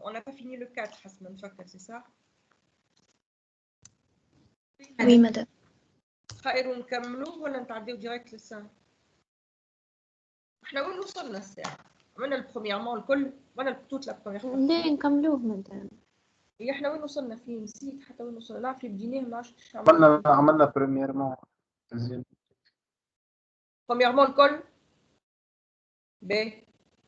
On n'a pas fini le 4, Hasman Fakar, c'est ça? Oui, madame. خير نكملوا ولا نتعديو ديريكت للساعة؟ احنا وين وصلنا الساعة؟ عملنا البرومييرمون الكل، عملنا توت لا بروميير. لا نكملوه مادام. هي احنا وين وصلنا فيه؟ نسيت حتى وين وصلنا، نعرف اللي بديناه ما عرفتش عملنا بريميرمون. برومييرمون الكل. باهي.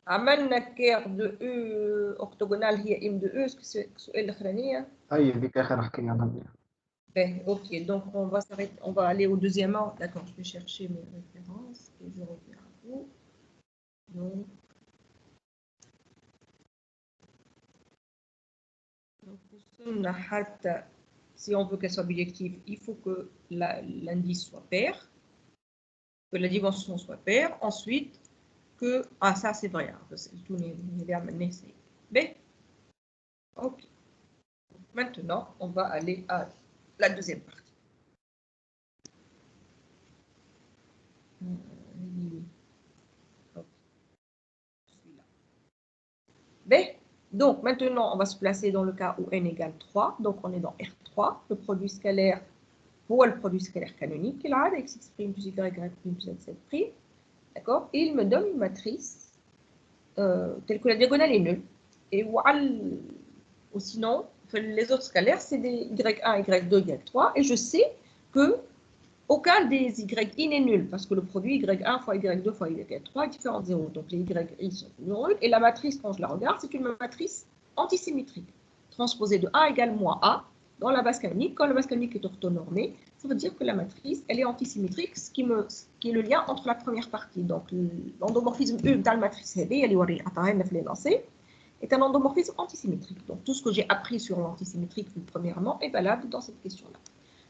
عملنا كير دو او اوكتوغونال هي ام دو او، السؤال الاخرانية. هي ذيك اخر حكينا عنها. Ben, ok, donc on va aller au deuxièmement. D'accord, je vais chercher mes références et je reviens à vous. Donc si on veut qu'elle soit bijective, il faut que l'indice soit pair, que la dimension soit paire. Ensuite, que... Ah, ça c'est vrai, tout n'est bien mené. B. Ok. Maintenant, on va aller à la deuxième partie. B. Donc, maintenant, on va se placer dans le cas où n égale 3. Donc, on est dans R3. Le produit scalaire, pour le produit scalaire canonique, il a x plus y plus z'. D'accord? Et il me donne une matrice telle que la diagonale est nulle. Et ou sinon, les autres scalaires, c'est des y1, y2, y3. Et je sais que aucun des y n'est nul, parce que le produit y1 fois y2 fois y3 est différent de 0. Donc les y sont nuls. Et la matrice, quand je la regarde, c'est une matrice antisymétrique. Transposée de A égale moins A dans la base canonique. Quand la base canonique est orthonormée, ça veut dire que la matrice, elle est antisymétrique, ce qui est le lien entre la première partie. Donc l'endomorphisme U dans la matrice est un endomorphisme antisymétrique. Donc tout ce que j'ai appris sur l'antisymétrique, premièrement, est valable dans cette question-là.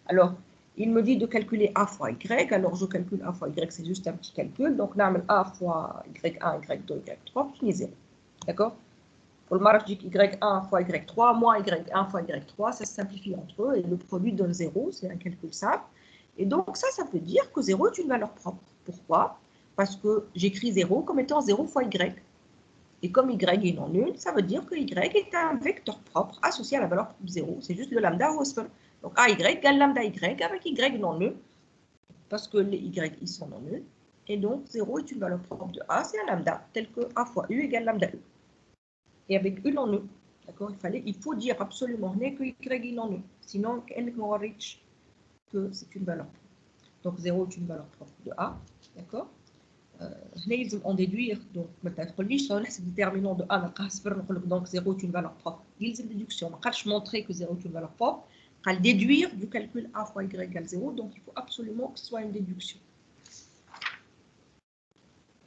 Alors, il me dit de calculer A fois Y, alors je calcule A fois Y, c'est juste un petit calcul, donc là, A fois Y1, Y2, Y3, qui est 0. D'accord? Pour le marge, je dis Y1 fois Y3, moins Y1 fois Y3, ça se simplifie entre eux, et le produit donne 0, c'est un calcul simple. Et donc ça veut dire que 0 est une valeur propre. Pourquoi? Parce que j'écris 0 comme étant 0 fois Y. Et comme Y est non nul, ça veut dire que Y est un vecteur propre associé à la valeur 0. C'est juste le lambda ou Osper. Donc AY égale lambda Y avec Y non nul, parce que les Y ils sont non nuls. Et donc 0 est une valeur propre de A, c'est un lambda, tel que A fois U égale lambda U. Et avec U non nul, d'accord, il faut dire absolument que Y est non nul. Sinon, que c'est une valeur propre. Donc 0 est une valeur propre de A, d'accord. هنا en déduire donc ما تقوليش نحسب déterminant de A نلقاه صفر نقول لك donc 0 est une valeur propre يلزم déduction ما قالش montrer que 0 est une valeur propre قال déduire du calcul A fois Y égale 0 donc il faut absolument que ce soit une déduction.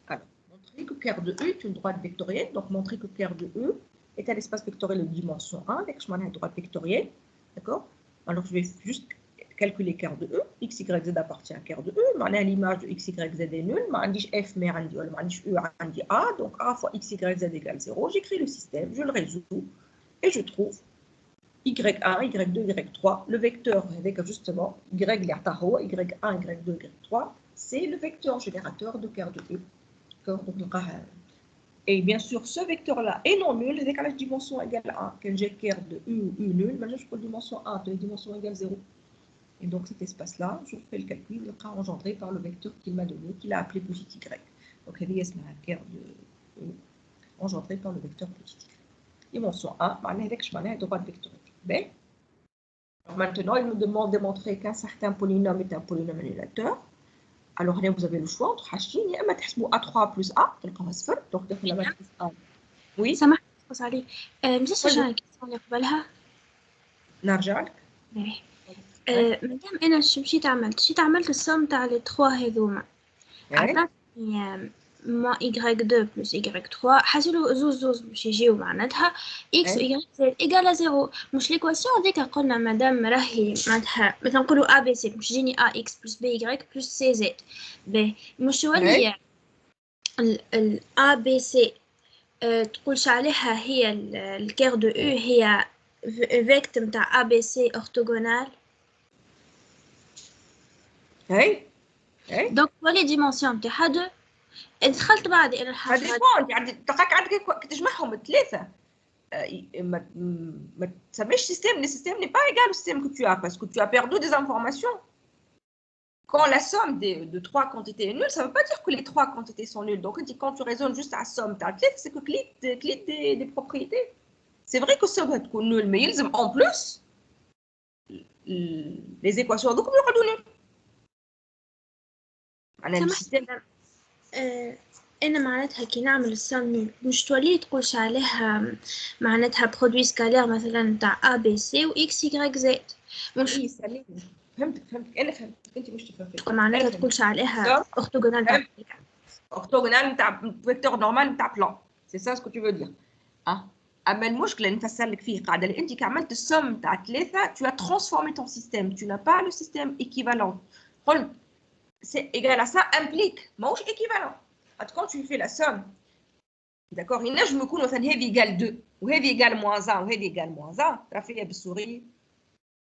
Alors montrer que kerr de E est une droite vectorielle, donc montrer que kerr de E est un espace vectoriel de dimension 1 avec une droite vectorielle, d'accord. Alors je vais juste calculer kerr de E, x, y, z appartient à kerr de E, معناها l'image de x, y, z est nulle, ما عنديش f mais عندي ولا ما عنديش u عندي a, donc a fois x, y, z égale 0, j'écris le système, je le résous, et je trouve y1, y2, y3, le vecteur avec justement y, y1, y2, y3, c'est le vecteur générateur de kerr de E. Et bien sûr, ce vecteur-là est non nul, avec la dimension égale 1, quand j'ai kerr de U ou U nul, maintenant je prends dimension 1, de dimension égale 0. Et donc cet espace-là, je fais le calcul, il sera engendré par le vecteur qu'il m'a donné, qu'il a appelé petit y. Donc il y a kerr de E engendré par le vecteur petit y. Dimension 1, avec je droite vectorielle. B. Maintenant, il me demande de démontrer qu'un certain polynôme est un polynôme annulateur. Alors là, vous avez le choix entre Hachin et A3 plus A, donc de la matrice A. Oui. سامح بس عليك مش عشان الكيسون اللي قبلها نرجع لك. مادام انا مشيت عملت السم تاع لي 3 هذوما عطاتني ما y2 plus y3 حاسلو زوز باش يجيو معناتها x و y زائد ايكال 0 مش ليكواسيون هذيك قلنا مادام راهي معناتها مثلا نقولوا a b c مش يجيني ax plus by plus cz باهي مش يولي ال a b c تقولش عليها هي الكير دو او هي فيكتور نتاع a b c orthogonal. اي دونك ولي ديمونسيون نتاعها 2 دخلت بعد الى الحاجه هذه بون يعني دقيقه عندك كي تجمعهم الثلاثه le système n'est pas égal au système que tu as parce que tu as perdu des informations. Quand la somme de trois quantités est nulle, ça ne veut pas dire que les trois quantités sont nulles. Donc, quand tu raisonnes juste à la somme, c'est que clé des propriétés. C'est vrai que ça va être nul, mais ils en plus les équations donc يقعدوا nul. أنا السيستم أنا معناتها كي نعمل السم مش تولي تقولش عليها معناتها برودوي سكالير مثلا نتاع A B C و X Y Z مش إيه سليم فهمتك أنا فهمتك أنت مش تفهمي معناتها تقولش عليها أورثوغونال تاع أورثوغونال نتاع فيكتور نورمال نتاع بلان سي سا سكو تو فو دير أما المشكلة اللي نفسر لك فيه قاعدة اللي أنت كي عملت السم تاع ثلاثة tu as transformé ton système tu n'as pas le système équivalent قلت c'est égal à ça implique ماهوش équivalent quand tu fais la somme d'accord ينجم يكون مثلا هذه égal 2 وهذه égal moins 1 وهذه égal moins 1 ترى فيها بالسوري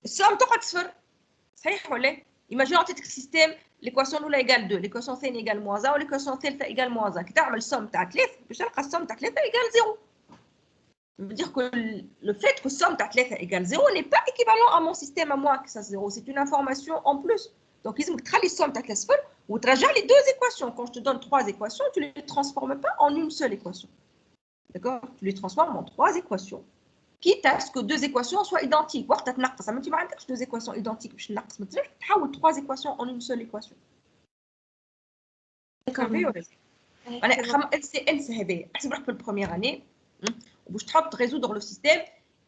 السم تقعد صفر صحيح ولا imagine عطيتك السيستم l'équation الاولى égal 2 l'équation الثانيه égal moins 1 l'équation الثالثه égal moins 1 كي تعمل السم تاع 3 باش تلقى السم تاع 3 égal 0 ça veut dire que le fait que somme تاع 3 égale 0 n'est pas équivalent à mon système à moi que ça 0 c'est une information en plus donc لازمك تخلي السم تاع 3 صفر وترجع les deux équations quand je te donne 3 équations tu les transformes pas en une seule équation d'accord tu les transformes en 3 équations quitte à ce que deux équations soient identiques وقت تنقص اما انت ما عندكش deux équations identiques باش تنقص ما تقدرش تحول 3 équations en une seule équation انا انسى هذايا احسب روحك في البروميير اني وباش تحط résoudre le système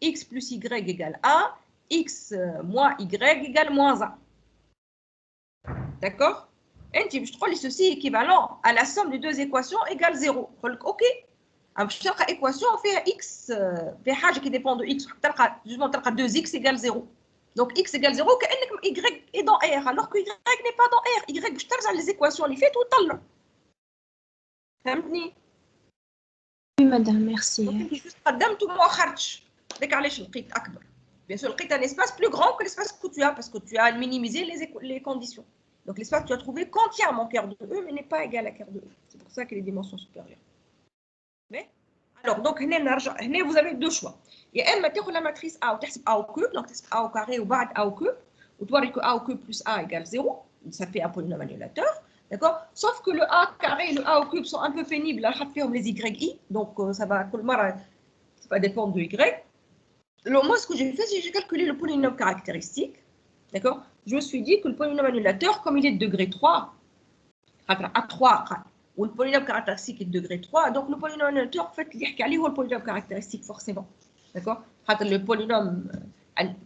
x plus y égale 1 x moins y égale moins 1 d'accord انت باش تقول لي ceci équivalent à la somme des deux équations égale 0 نقول لك اوكي باش تلقى ايكواسيون فيها x فيها حاجه كي ديبون دو x تلقى جوجمون تلقى 2x égale 0 donc x égale 0 كانك y est dans r alors que y n'est pas dans r y باش ترجع لي زيكواسيون اللي فاتوا وتطلع فهمتني Oui, madame, merci. انت جوست قدمت وما اخرتش هذاك علاش لقيت اكبر bien sûr لقيت un espace plus grand que l'espace que tu as parce que tu as minimisé les conditions donc l'espace que tu as trouvé contient mon cœur de E mais n'est pas égal à cœur de E c'est pour ça que les dimensions supérieures mais alors donc هنا نرجع هنا vous avez deux choix يا اما تاخذ la matrice A وتحسب A au cube donc تحسب A au carré وبعد A au cube وتوري que A au cube plus A égale 0 ça fait un polynôme annulateur. D'accord? Sauf que le A carré et le A au cube sont un peu pénibles. Là, je vais les YI. Donc, ça va dépendre de Y. Alors, moi, ce que j'ai fait, c'est que j'ai calculé le polynôme caractéristique. D'accord? Je me suis dit que le polynôme annulateur, comme il est de degré 3, à 3, ou le polynôme caractéristique est de degré 3, donc le polynôme annulateur, en fait, il y a le polynôme caractéristique, forcément. D'accord? Le polynôme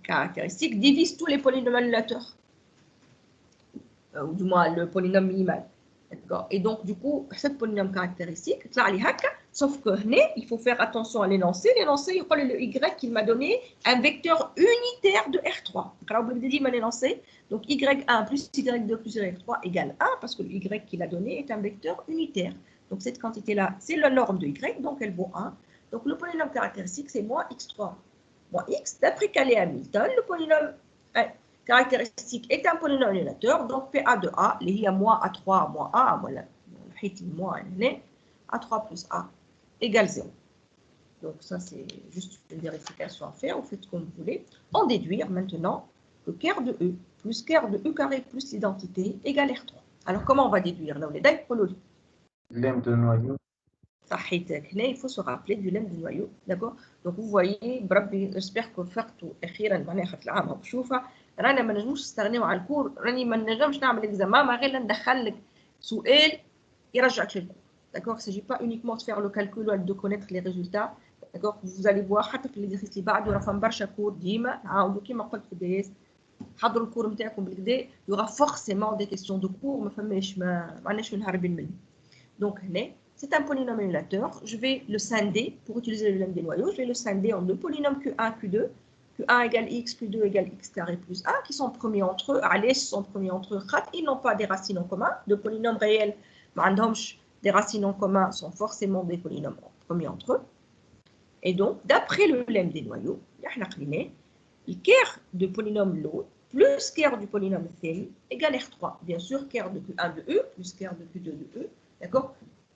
caractéristique divise tous les polynômes annulateurs. Ou du moins le polynôme minimal. D'accord? Et donc, du coup, cette polynôme caractéristique, sauf que il faut faire attention à l'énoncé. L'énoncé, il le y qu'il m'a donné un vecteur unitaire de R3. Donc, y1 plus y2 plus y3 égale 1, parce que le y qu'il a donné est un vecteur unitaire. Donc, cette quantité-là, c'est la norme de y, donc elle vaut 1. Donc, le polynôme caractéristique, c'est moins x3 moins x. D'après Cayley-Hamilton, le polynôme caractéristique est un polynôme annulateur, donc PA de A, il y a moins A3 moins A, A3 plus A égale 0. Donc ça, c'est juste une vérification à faire, vous faites comme vous voulez. En déduire maintenant que quart de E plus quart de E carré plus l'identité égale R3. Alors comment on va déduire là? Lemme de noyau. Il faut se rappeler du lemme de noyau, d'accord? Donc vous voyez, j'espère que فرقتوا أخيرا معناها خاطر العام بشوفها. رانا ما نجموش نستغنيو على الكور راني ما نجمش نعمل اكزامان ما غير ندخل لك سؤال يرجعك للكور d'accord il s'agit pas uniquement de faire le calcul ou de connaître les résultats d'accord vous allez voir حتى في الاكزرسيس اللي بعده راه فما برشا كور ديما نعاودوا كيما قلت في الدي اس حضروا الكور نتاعكم بالكدا يورا فورسيمون دي كيسيون دو كور ما فماش ما عندناش وين هاربين منه donc هنا c'est un polynôme annulateur je vais le scinder pour utiliser le lemme des noyaux je vais le scinder en deux polynômes Q1 Q2 Q1 égale x, Q2 égale x carré plus 1, qui sont premiers entre eux. Allez, sont premiers entre eux. Ils n'ont pas des racines en commun. De polynômes réels, des racines en commun sont forcément des polynômes premiers entre eux. Et donc, d'après le lemme des noyaux, le quart de polynôme l'autre plus quart du polynôme Thé égale R3. Bien sûr, quart de Q1 de E plus quart de Q2 de E. D'accord?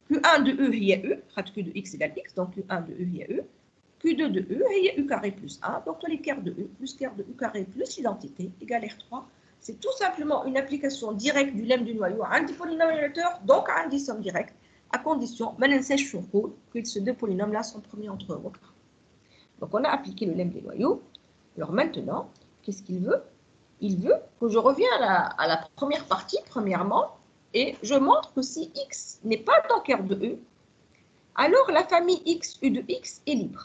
Q1 de E, il y a E. Q de x égale x. Donc, Q1 de E, il y a E. Q2 de E et U carré plus 1. Donc, les ker de E plus ker de U carré plus l'identité égale R3. C'est tout simplement une application directe du lemme du noyau à un polynôme, donc à une somme directe, à condition que ces deux polynômes-là sont premiers entre eux. Donc, on a appliqué le lemme des noyaux. Alors maintenant, qu'est-ce qu'il veut? Il veut que je revienne à la première partie, premièrement, et je montre que si X n'est pas dans ker de E, alors la famille X, U de X est libre.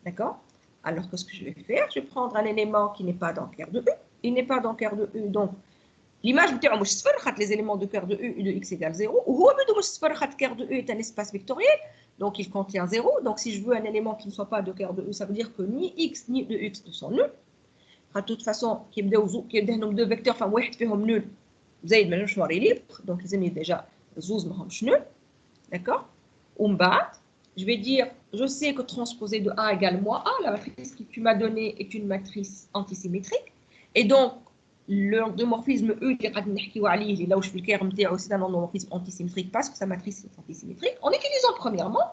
D'accord? Alors que ce que je vais faire, je vais prendre un élément qui n'est pas dans ker de E. Il n'est pas dans ker de E, donc l'image de les éléments de ker de E, U de X égale 0. Ou ker de E est un espace vectoriel, donc il contient 0. Donc si je veux un élément qui ne soit pas de ker de E, ça veut dire que ni X ni de X ne sont nuls. De toute façon, qui est deux vecteurs, enfin, واحد فيهم nul, زايد ما نجمش نوري libre, donc les amis déjà زوز ماهمش nul, d'accord? Je vais dire, je sais que transposé de A égale moins A, la matrice que tu m'as donnée est une matrice antisymétrique, et donc l'endomorphisme E اللي قاعد نحكيو عليه اللي لو في الكير نتاعو c'est un endomorphisme antisymétrique parce que sa matrice est antisymétrique, en utilisant premièrement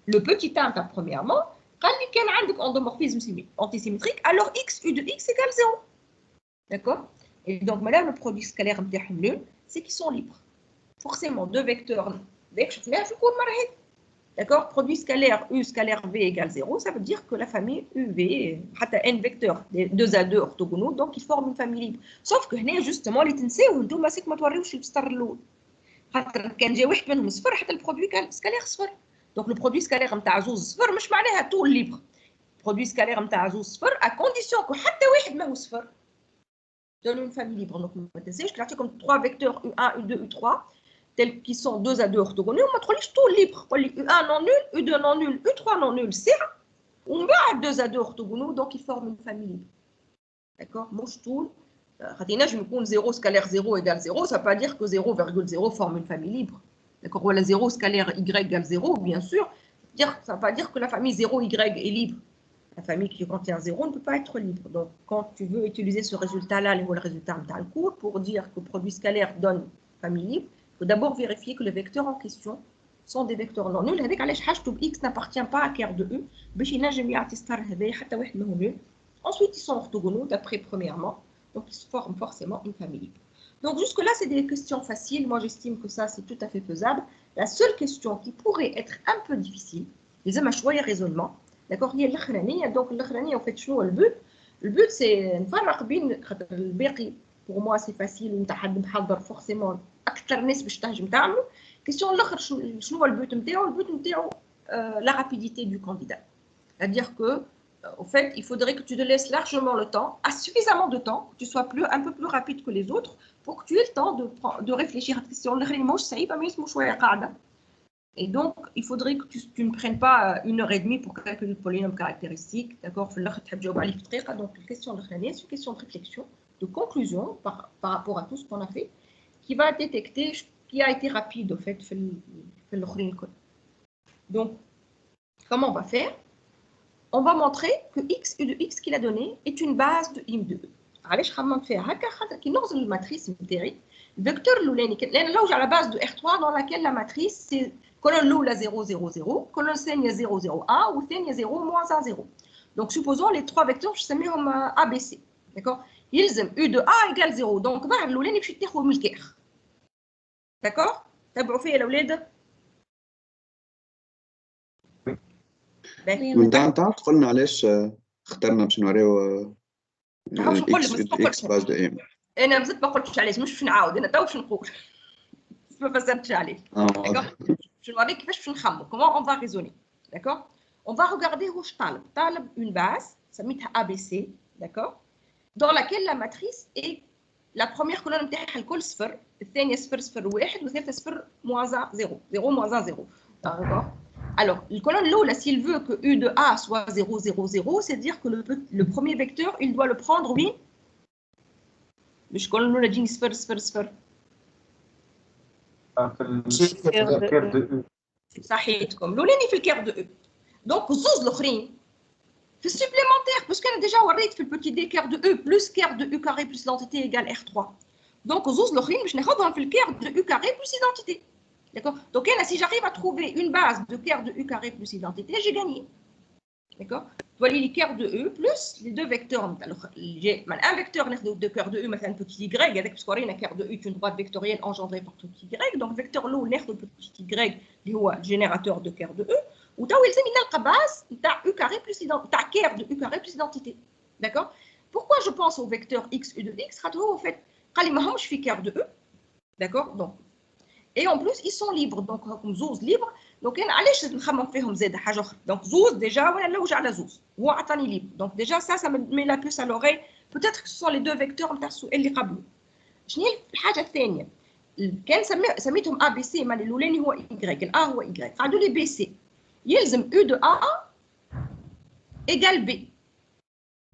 le petit a premièrement. قال لي كان عندك endomorphisme antisymétrique, alors x u de x égale 0. D'accord? Et donc, madame, le produit scalaire nul, c'est qu'ils sont libres. Forcément, deux vecteurs, d'accord? Produit scalaire u scalaire v égale 0, ça veut dire que la famille uv, n vecteurs, 2 à 2 orthogonaux, donc ils forment une famille libre. Sauf que là, justement, les تنساو انتم ماسك ما توريوش البسطر الاول. خاطر كان جا واحد منهم صفر حتى البرودوي سكالير صفر. Donc le produit scalaire نتاع زوز صفر مش معناها tout libre. Produit scalaire نتاع زوز صفر à condition que حتى واحد ماهو صفر donne une famille libre. Donc ما تنساش نعطيكم 3 vecteurs U1, U2, U3 tels qui sont 2 à 2 orthogonaux, وما تخليش tout libre. U1 non nul, U2 non nul, U3 non nul, c'est on va à 2 à 2 orthogonaux, donc ils forment une famille libre. D'accord? مش tout je me compte 0 scalaire 0 égale 0, ça ne veut pas dire que 0,0 forme une famille libre. D'accord? Voilà, 0 scalaire y égale 0, bien sûr. Ça ne veut pas dire que la famille 0y est libre. La famille qui contient 0 ne peut pas être libre. Donc, quand tu veux utiliser ce résultat-là, le résultat de le cours, pour dire que le produit scalaire donne famille libre, il faut d'abord vérifier que les vecteurs en question sont des vecteurs non nuls. X n'appartient pas à ker de E. Ensuite, ils sont orthogonaux, d'après premièrement. Donc, ils se forment forcément une famille libre. Donc, jusque-là, c'est des questions faciles. Moi, j'estime que ça, c'est tout à fait faisable. La seule question qui pourrait être un peu difficile, les hommes à choix et raisonnement, d'accord, il y a l'akhrani. Donc, l'akhrani, en fait, le but, c'est نفرق بين le باقي. Pour moi, c'est facile. وانت حد محضر forcément أكثر ناس باش تنجم تعملوا. Question الآخر شنو هو البوت نتاعو؟ البوت نتاعو la rapidité du candidat. C'est-à-dire que au fait, il faudrait que tu te laisses largement le temps, à suffisamment de temps, que tu sois un peu plus rapide que les autres, pour que tu aies le temps de réfléchir à cette question. Et donc, il faudrait que tu ne prennes pas 1h30 pour calculer le polynôme caractéristique. D'accord? Donc, la question de c'est une question de réflexion, de conclusion par rapport à tout ce qu'on a fait, qui va détecter qui a été rapide, au fait, donc, comment on va faire? On va montrer que x, u de x qu'il a donné est une base de im de e. علاش خممت فيها هكا خاطر كي نغزل الماتريس نتاعي الفيكتور الاولاني لان نلوج على base de R3 dans laquelle la matrice c'est colonne الاولى 0 0 0 colonne الثانيه 0 0 1 والثانيه 0 moins 1 0. Donc supposons les trois vecteurs je نسميهم ABC. D'accord? يلزم u de a égale 0. Donc ظهر الاولاني باش تاخذ من الكاخ. D'accord? تبعوا فيا الاولاد. من تعال قلنا علاش اخترنا باش نوريو اكس باز دو ام. انا مازلت ما قلتش علاش مش نعاود انا تو باش نقول ما فسرتش عليه. باش نوريك كيفاش باش نخمموا كومون اون فا ريزوني. داكور اون فا ريغاردي واش طالب اون باز سميتها ABC. داكور dans laquelle la matrice est la première colonne نتاعها الكل صفر الثانيه صفر صفر واحد والثالثه صفر moins 1 0 0 moins 1 0. داكور Alors, le colonne là, s'il veut que U de A soit 0, 0, 0, c'est dire que le premier vecteur, il doit le prendre, oui. Mais je colonne là, j'ai sphere, sphere, sphere. صحيح comme l'oleni في الكير de E. Donc, زوز الآخرين في supplémentaire, parce qu'on a déjà وريت في البتي دي كير de E plus كير de U carré plus l'entité égale R3. Donc, زوز الآخرين باش ناخذهم في الكير de U carré plus identité. D'accord? Donc, si j'arrive à trouver une base de ker de U carré plus identité, j'ai gagné. d'accord. Voilà les cœurs de E plus les deux vecteurs. Alors, j'ai un vecteur de cœur de E, مثلا petit y, avec parce qu'on a un cœur de E est une droite vectorielle engendrée par petit y. Donc, vecteur l'eau, le petit y, qui est le générateur de cœur de E. Ou t'as où il s'est la base, t'as U carré plus identité, t'as cœur de U carré plus identité, d'accord. Pourquoi je pense au vecteur X U de X? Au fait, je fais cœur de E, d'accord. Donc, et en plus ils sont libres, donc comme زوز libre. Donc انا علاش نخمم فيهم زاد حاجه اخرى. Donc زوز déjà ولا نلوج على زوز هو عطاني libre. Donc déjà ça me met la puce à l'oreille. Peut-être que ce sont les deux vecteurs نتاع السؤال اللي قبله. شنو هي الحاجه الثانيه؟ كان سميتهم A B C، معناها الاولاني هو Y، الA هو Y، قعدوا لي B C يلزم U de A égale B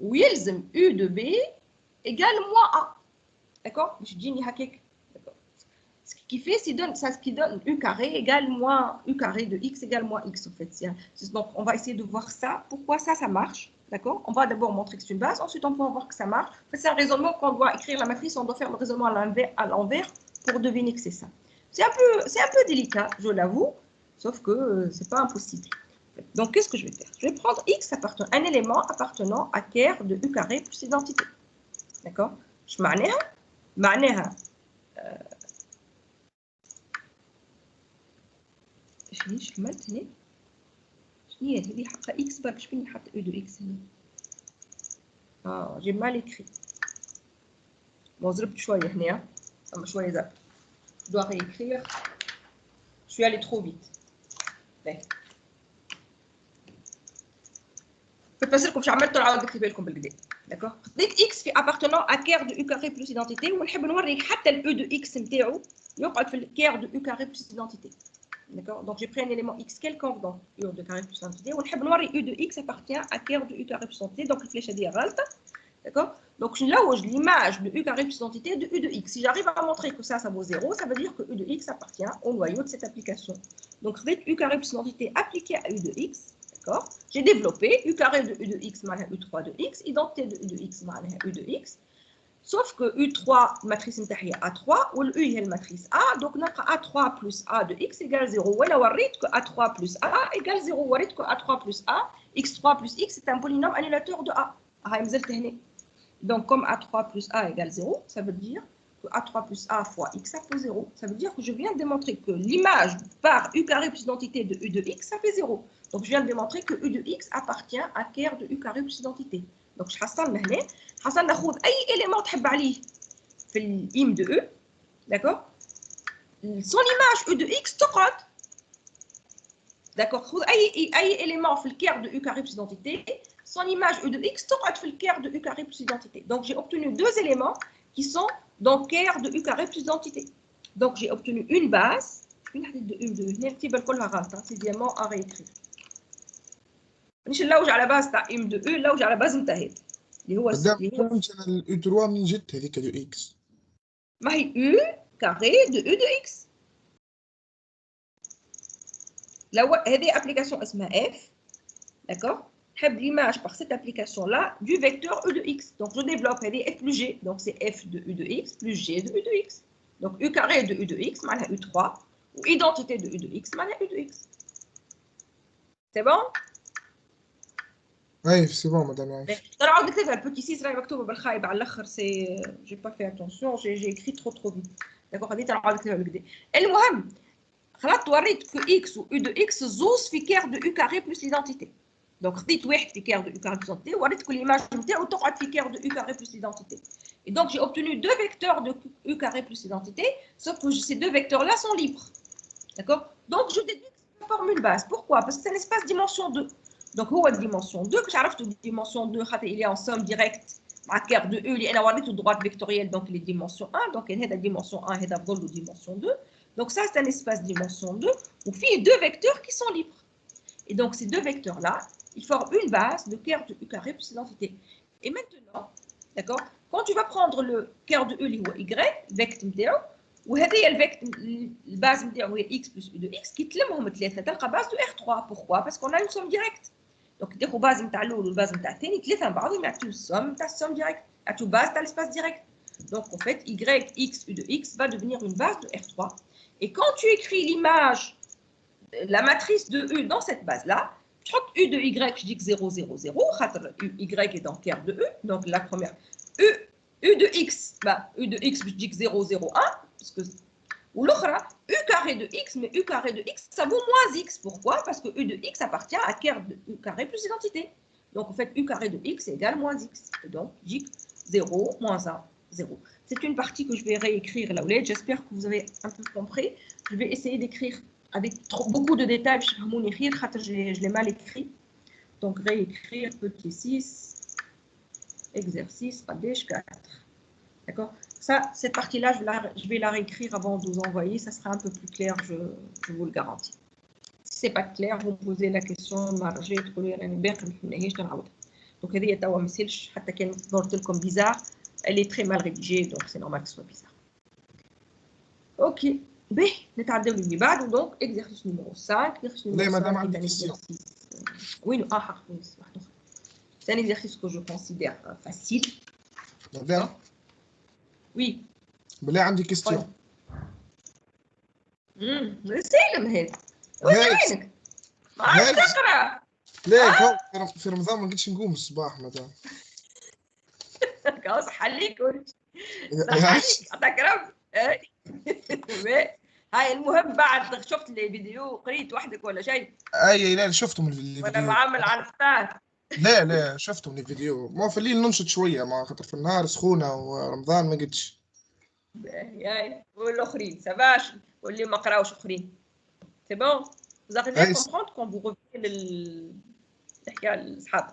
ويلزم U de B égale moins A، d'accord. باش تجيني هكاك. Ce qui fait, ça ce qui donne U carré égale moins U carré de X égale moins X, en fait. Donc, on va essayer de voir ça. Pourquoi ça marche, d'accord. On va d'abord montrer que c'est une base, ensuite on peut voir que ça marche. En fait, c'est un raisonnement qu'on doit écrire la matrice, on doit faire le raisonnement à l'envers pour deviner que c'est ça. C'est un peu délicat, je l'avoue, sauf que c'est pas impossible. Donc, qu'est-ce que je vais faire? Je vais prendre X appartenant, un élément appartenant à Ker de U carré plus identité, d'accord. Je معناها شنو عملت هنا؟ شنو هي هذه حقها اكس برك شبيني حط او دو اكس هنا؟ جي مال écrit. بون زربت شويه هنا، اما شويه زربت. Je dois réécrire. Je suis allée trop vite. بفسركم شو عملت نعاود نكتب لكم بالكدا، داكوغ. خديت اكس في ابارتونون ا كير دو او كاري بلس ايدونتيتي، ونحب نوريك حتى الاو دو اكس نتاعو يقعد في الكير دو او كاري بلس ايدونتيتي. D'accord. Donc j'ai pris un élément x quelconque dans U de carré plus identité. On va U de x appartient à cœur de U carré plus identité. Donc la flèche à dire alt. D'accord. Donc là où j'ai l'image de U carré plus identité de U de x. Si j'arrive à montrer que ça vaut 0, ça veut dire que U de x appartient au noyau de cette application. Donc U carré plus identité appliqué à U de x. D'accord. J'ai développé U carré de U de x malgré U3 de x, identité de U de x malgré U de x. Sauf que U3, matrice نتاعها A3 والU هي الماتريس A، donc نلقى A3 plus A de x égale 0. ولا وريت que A3 plus A égale 0. وريت que A3 plus A, x3 plus x c'est un polynôme annulateur de A. هاي مازلت هنا. Donc comme A3 plus A égale 0, ça veut dire que A3 plus A fois x ça fait 0. Ça veut dire que je viens de démontrer que l'image par U carré plus identité de U de x ça fait 0. Donc je viens de démontrer que U de x appartient à Ker de U carré plus identité. Donc je حصلنا هنا، حصلنا ناخذ اي élément تحب عليه في الام de E، d'accord. son image U de x تقعد، d'accord. خذ اي élément في الكير de U carré plus identité، son image U de x تقعد في الكير de U carré plus identité. Donc j'ai obtenu deux éléments qui sont dans كير de U carré plus identité. Donc j'ai obtenu une base. de U de هنا الكتيبه كلها غلطه، c'est diamant à réécrire. مش نلوج على باز تاع ام دو او، نلوج على باز انتهت اللي هو فهمت انا الاو 3 من جد هذيك دو اكس، ما هي او كاري دو او دو اكس. لو هذه ابليكاسيون اسمها اف، داكور. نحب ليماج باغ سيت ابليكاسيون لا دو فيكتور او دو اكس. دونك جو ديفلوب هذه اف بلس جي، دونك سي اف دو او دو اكس بلس جي دو او دو اكس. دونك او كاري دو او دو اكس معناها او 3 وايدونتيتي دو او دو اكس معناها او دو اكس. سي بون؟ اي سي بون مدام عايشه. ترى عاود نكتبها البوتي 6 راهي مكتوبه بالخايب على الاخر، سي جي با في اتونسيون، جي اكري ترو فيت، داكوغ. هذه ترى عاود نكتبها بالكدا. المهم خلطت وريت كو اكس و او دو اكس زوز في كير دو او كاري بلس ليدونتيتي. دونك خديت واحد في كير دو او كاري بلس ليدونتيتي وريتكم ليماج نتاعو تقعد في كير دو او كاري بلس ليدونتيتي. Et donc j'ai obtenu deux vecteurs de U carré plus identité, sauf que ces deux vecteurs-là sont libres. D'accord. Donc je déduis que c'est une formule base. Pourquoi? Parce que c'est un espace dimension 2. Donc هو dimension 2 que j'arrive de dimension 2 il est en somme directe مع كير دو او اللي انا وريته droite vectorielle donc il est dimension 1. donc هذا dimension 1 هذا بظل dimension 2. donc ça c'est un espace dimension 2 وفيه deux vecteurs qui sont libres. Et donc ces deux vecteurs là ils forment une base de Ker de U carré plus identité. Et maintenant, d'accord, quand tu vas prendre le Ker de U اللي هو y vect نتاعو وهذه هي الفيكت الباز نتاعو هي x plus u de x كي تلمهم ثلاثه تلقى باز دو r3. pourquoi? parce qu'on a une somme directe. donc تاخذ باز نتاع الاول والباز نتاع الثاني ثلاثه مع بعضهم يعطيو السوم نتاع السوم ديريكت، يعطيو باز تاع l'espace direct. donc en fait y x u de x va devenir une base de r3. et quand tu écris l'image, la matrice de u dans cette base là, تحط U de Y, je dis que 0, 0, 0, Y est dans paire de U, donc la première, U de X, bah, U de X, je dis que 0, 0, 1, parce que, ou l'autre, U carré de X, mais U carré de X, ça vaut moins X, pourquoi? Parce que U de X appartient à paire de U carré plus identité, donc en fait, U carré de X égale moins X, et donc, je dis 0, moins 1, 0. C'est une partie que je vais réécrire là, j'espère que vous avez un peu compris, je vais essayer d'écrire avec beaucoup de détails, je l'ai mal écrit. Donc, réécrire petit 6, exercice, 4. D'accord? Ça, cette partie-là, je vais la réécrire avant de vous envoyer. Ça sera un peu plus clair, je vous le garantis. Si ce n'est pas clair, vous me posez la question. Donc, bizarre. Elle est très mal rédigée, donc c'est normal que ce soit bizarre. Ok. B, donc exercice numéro 5. Exercice numéro 5 est un exercice. Oui, c'est un exercice que je considère facile. Madame. Oui. بالله عندي question. سالم هذا. وينك؟ ما عادش تقرا. لا في رمضان ما قلتش نقوم الصباح مدام. صح عليك عطاك رب. هاي المهم بعد شفت الفيديو قريت وحدك ولا شيء؟ اي لا شفتهم الفيديو ولا معامل على الفطار؟ لا شفتهم الفيديو ما في الليل ننشط شويه ما خاطر في النهار سخونه ورمضان ما قدش. ياي والاخرين سافاش واللي ما قراوش اخرين سي بون vous arrivez à comprendre quand vous revenez الحكايه لاصحاب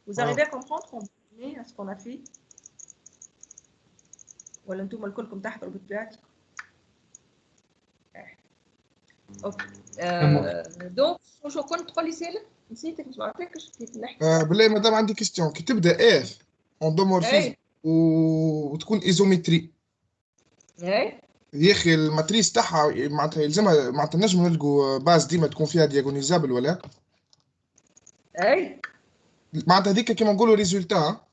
vous arrivez à comprendre quand vous revenez à ce qu'on a fait ولا انتم الكلكم تحضروا بالطبيعه؟ اوكي دونك شو كنت تقول لي سالم؟ نسيتك مش عارفاكش كيف نحكي. بالله مادام عندي كيستيون كي تبدا اف اندومورفيزم وتكون ايزومتري. اي يا اخي الماتريس تاعها معناتها يلزمها معناتها نجم نلقوا باز ديما تكون فيها دياغونيزابل ولا؟ اي معناتها هذيك كيما نقولوا ريزولتا.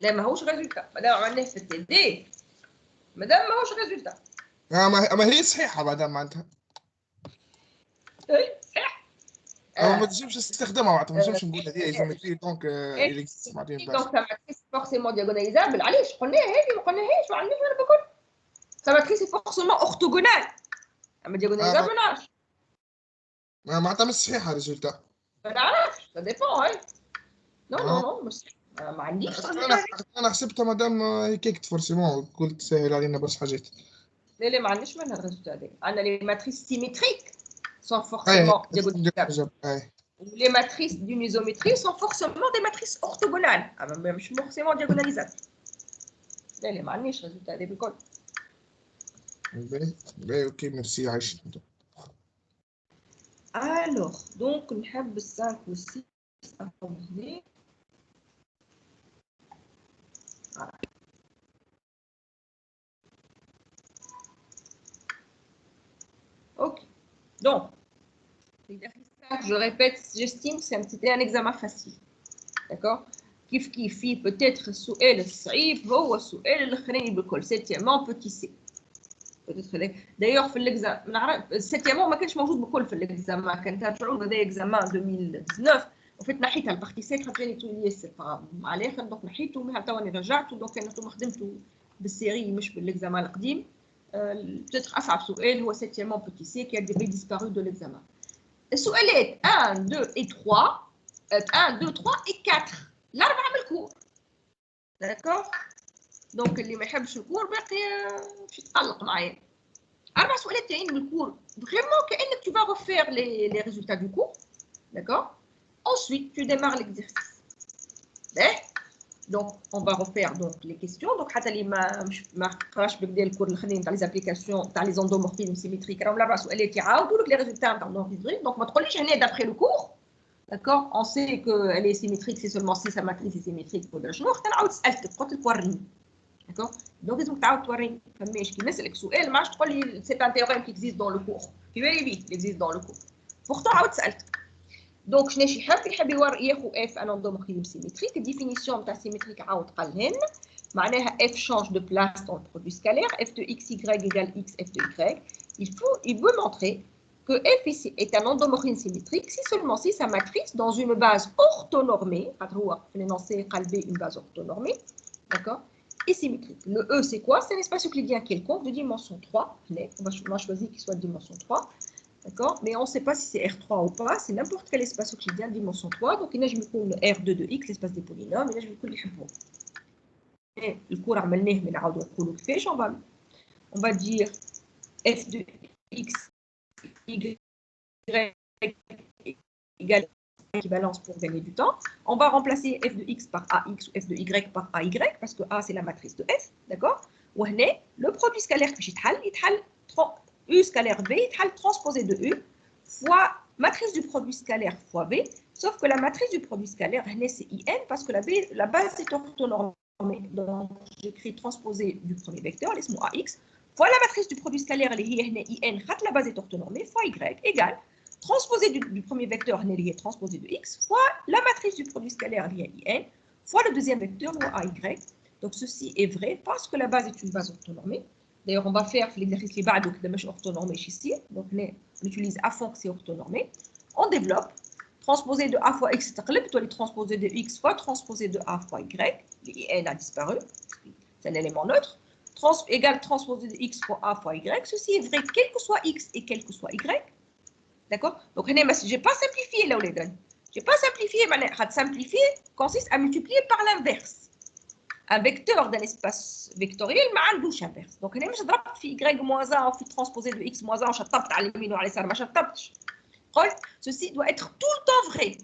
لا ماهوش ريزولتا مادام عملناه في التدي مادام ماهوش ريزولتا. ما هي صحيحه مادام معناتها. اي صح. ما تنجمش تستخدمها معناتها ما نجمش نقول هذه ايزومتري دونك معناتها دونك سا ماتريس فورسيمون دياغوناليزابل. علاش قلنا هذه ما قلناهاش ما عندناش انا بقول سا ماتريس فورسيمون اورتوغونال اما دياغوناليزابل ما نعرفش. معناتها مش صحيحه ريزولتا. ما نعرفش سا ديبون. اي نو مش ما عنديش. انا حسبتها مادام هيك فورسيمون قلت سهل علينا برشا حاجات. لا ما عندناش منها الريزولتا هذا. عندنا لي ماتريس سيميتريك سون فورسيمون دياغوناليزابل. Les matrices d'une isométrie sont forcément des matrices orthogonales. Même forcément diagonalisables. Là, les maniches, résultat des bricoles. Ok, merci, Aïcha. Alors, donc, on a 5 ou 6 à combiner. Voilà. Ok. Donc, je répète, j'estime que c'était un examen facile. D'accord? كيف في peut-être السؤال الصعيب هو السؤال الاخراني بالكل سيتيامون بوتي سي. دايوغ في الاكزامان نعرف السيتيامون ما كانش موجود بكل في الاكزامان كان ترجعوا هذا اكزامان 2019 وفيت نحيتها البارتي سي خاطرني تقول لي سي على الاخر دونك نحيته مي توني رجعته دونك انا خدمته بالسيري مش بالاكزامان القديم. peut-être اصعب سؤال هو سيتيامون بوتي سي qui a disparu de l'examen. السؤالات 1 2 et 3 1 2 3 et 4 الاربعه من الكور. داكور دونك اللي ما يحبش الكور باقي باش يتقلق معايا. 4 سؤالات تاعين من الكور فريمون كانك tu vas refaire les résultats du cours. D'accord? Ensuite tu démarres l'exercice. Donc on va refaire donc les questions. Donc حتى اللي ما قراش بدا الكور الاخرين تاع لي زابليكاسيون تاع لي زوندومورفيزم سيميتريك راهم 4 سؤالات يعاودوا لك لي ريزولتا تاع الزوندومورفيزم. دونك ما تقوليش هنا d'après le cours. D'accord? On sait qu'elle est symétrique, c'est seulement si sa matrice est symétrique. شنو اختي نعاود سالتك قلت لك وريني. D'accord? Donc لازمك تعاود توريني. فماش كي نسالك سؤال ما عادش تقول لي c'est un théorème qui existe dans le cours. Tu verras vite, il existe dans le cours. Pourtant عاود سالتك. دونك شنو يحب ياخذ اف ان اندومورفيزم سيميتريك. الديفينيسيون تاع سيميتريك عاود قالهن معناها اف change de place dans le produit scalaire f de xy égale x f de y. Il veut montrer que F ici est un endomorphine symétrique si seulement si sa matrice dans une base orthonormée, l'énoncé qalbi une base orthonormée, d'accord, est symétrique. Le E, c'est quoi? C'est un espace euclidien quelconque de dimension 3. On va choisir qu'il soit de dimension 3. D'accord? Mais on ne sait pas si c'est R3 ou pas. C'est n'importe quel espace euclidien de dimension 3. Donc, il y a le R2 de X, l'espace des polynômes. Et là, je vais vous et le cours on va dire F de X Y égale équivalence pour gagner du temps. On va remplacer F de X par AX ou F de Y par AY parce que A, c'est la matrice de F. D'accord? Ou le produit scalaire que U scalaire V est transposé de U fois matrice du produit scalaire fois V, sauf que la matrice du produit scalaire, c'est IN parce que la base est orthonormée. Donc, j'écris transposé du premier vecteur, laisse-moi AX, fois la matrice du produit scalaire, IN, la base est orthonormée, fois Y, égale transposé du premier vecteur, transposé de X, fois la matrice du produit scalaire, IN, fois le deuxième vecteur, AY. Donc, ceci est vrai parce que la base est une base orthonormée. D'ailleurs, on va faire l'exercice qui va donc orthonormé ici. Donc, on utilise à fond que c'est orthonormé. On développe. Transposé de A fois X, c'est transposé de X fois transposé de A fois Y. l'IN a disparu. C'est un élément neutre. Égale transposé de X fois A fois Y. Ceci est vrai quel que soit X et quel que soit Y. D'accord? Donc, je n'ai pas simplifié là où les gars. Je n'ai pas simplifié. Simplifier consiste à multiplier par l'inverse. Un vecteur d'un espace vectoriel ما عندوش inverse. Donc هنا مش ضربت في y moins 1 ou في transposé de x moins 1 وشطبت على اليمين وعلى اليسار ما شطبتش. Ceci doit être tout le temps vrai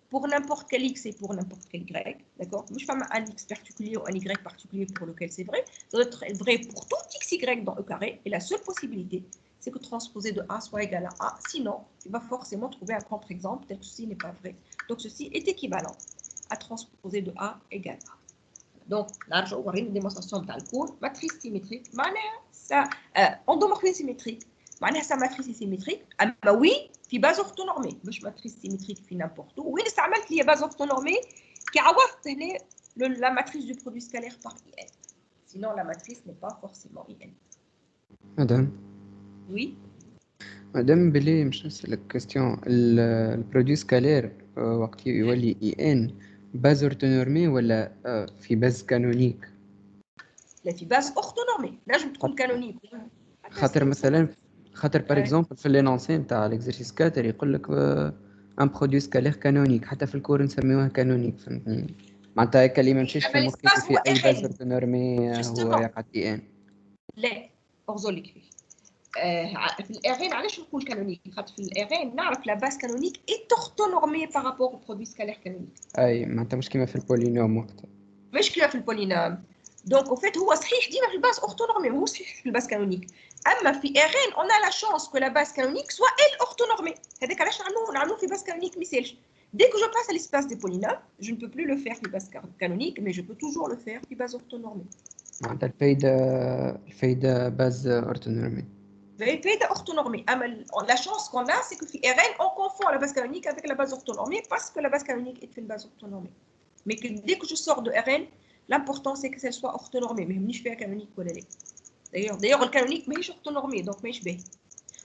pour n'importe quel x et pour n'importe quel y. D'accord? مش فما un x particulier ou un y particulier pour lequel c'est vrai. Ça doit être vrai pour tout x y dans E carré. Et la seule possibilité, c'est que transposé de A soit égal à A. Sinon, tu vas forcément trouver un contre-exemple tel que ceci n'est pas vrai. Donc ceci est équivalent à transposé de A égale A. Donc, là, je vais une démonstration de cours. Matrice symétrique, ça, endomorphine symétrique, sa matrice est symétrique. Ah, oui, في base orthonormée. مش matrice symétrique في n'importe où. Oui, استعملت لي base orthonormée qui عوضت هنا la matrice du produit scalaire par IN. Sinon, la matrice n'est pas forcément IN. Madame. Oui. Madame بلي مش نسألك question البرودوي سكالير وقت يولي IN باز orthonormée ولا في باز كانونيك؟ لا في باز orthonormée. نجم تكون كانونيك. خاطر مثلا باغ اكزومبل في لينونسي نتاع ليكزرسيس 4 يقول لك ان برودوي سكالير كانونيك حتى في الكور نسميوها كانونيك فهمتني معناتها هكا اللي ما مشيش في مخي في اي باز orthonormée هو يقع IN. لا اغزولك فيه. في الارين علاش نقول كانونيك؟ خاطر في الارين نعرف لا باس كانونيك اي اورتونورمي بارابور او برودوي سكالير كانونيك. اي معناتها مش كيما في البولينوم وقتها. مش كيما في البولينوم. دونك au fait هو صحيح ديما في الباس اورتونورمي ماهوش صحيح في الباس كانونيك. اما في ارين on a la chance que la base canonique soit elle orthonormée. هذاك علاش نعملوه في باس كانونيك ما يسالش. Dès que je passe à l'espace des polynômes, je ne peux plus le faire في base canonique, mais je peux toujours le faire في base orthonormée. معناتها الفايدة باز orthonormée. Fayda orthonormée. La chance qu'on a, c'est que في RN, on confond la base canonique avec la base orthonormée parce que la base canonique est une base orthonormée. Mais que dès que je sors de RN, l'important c'est que ça soit orthonormée. Mais je fais canonique ou pas. D'ailleurs, le canonique, mais je orthonormée, donc mais je vais.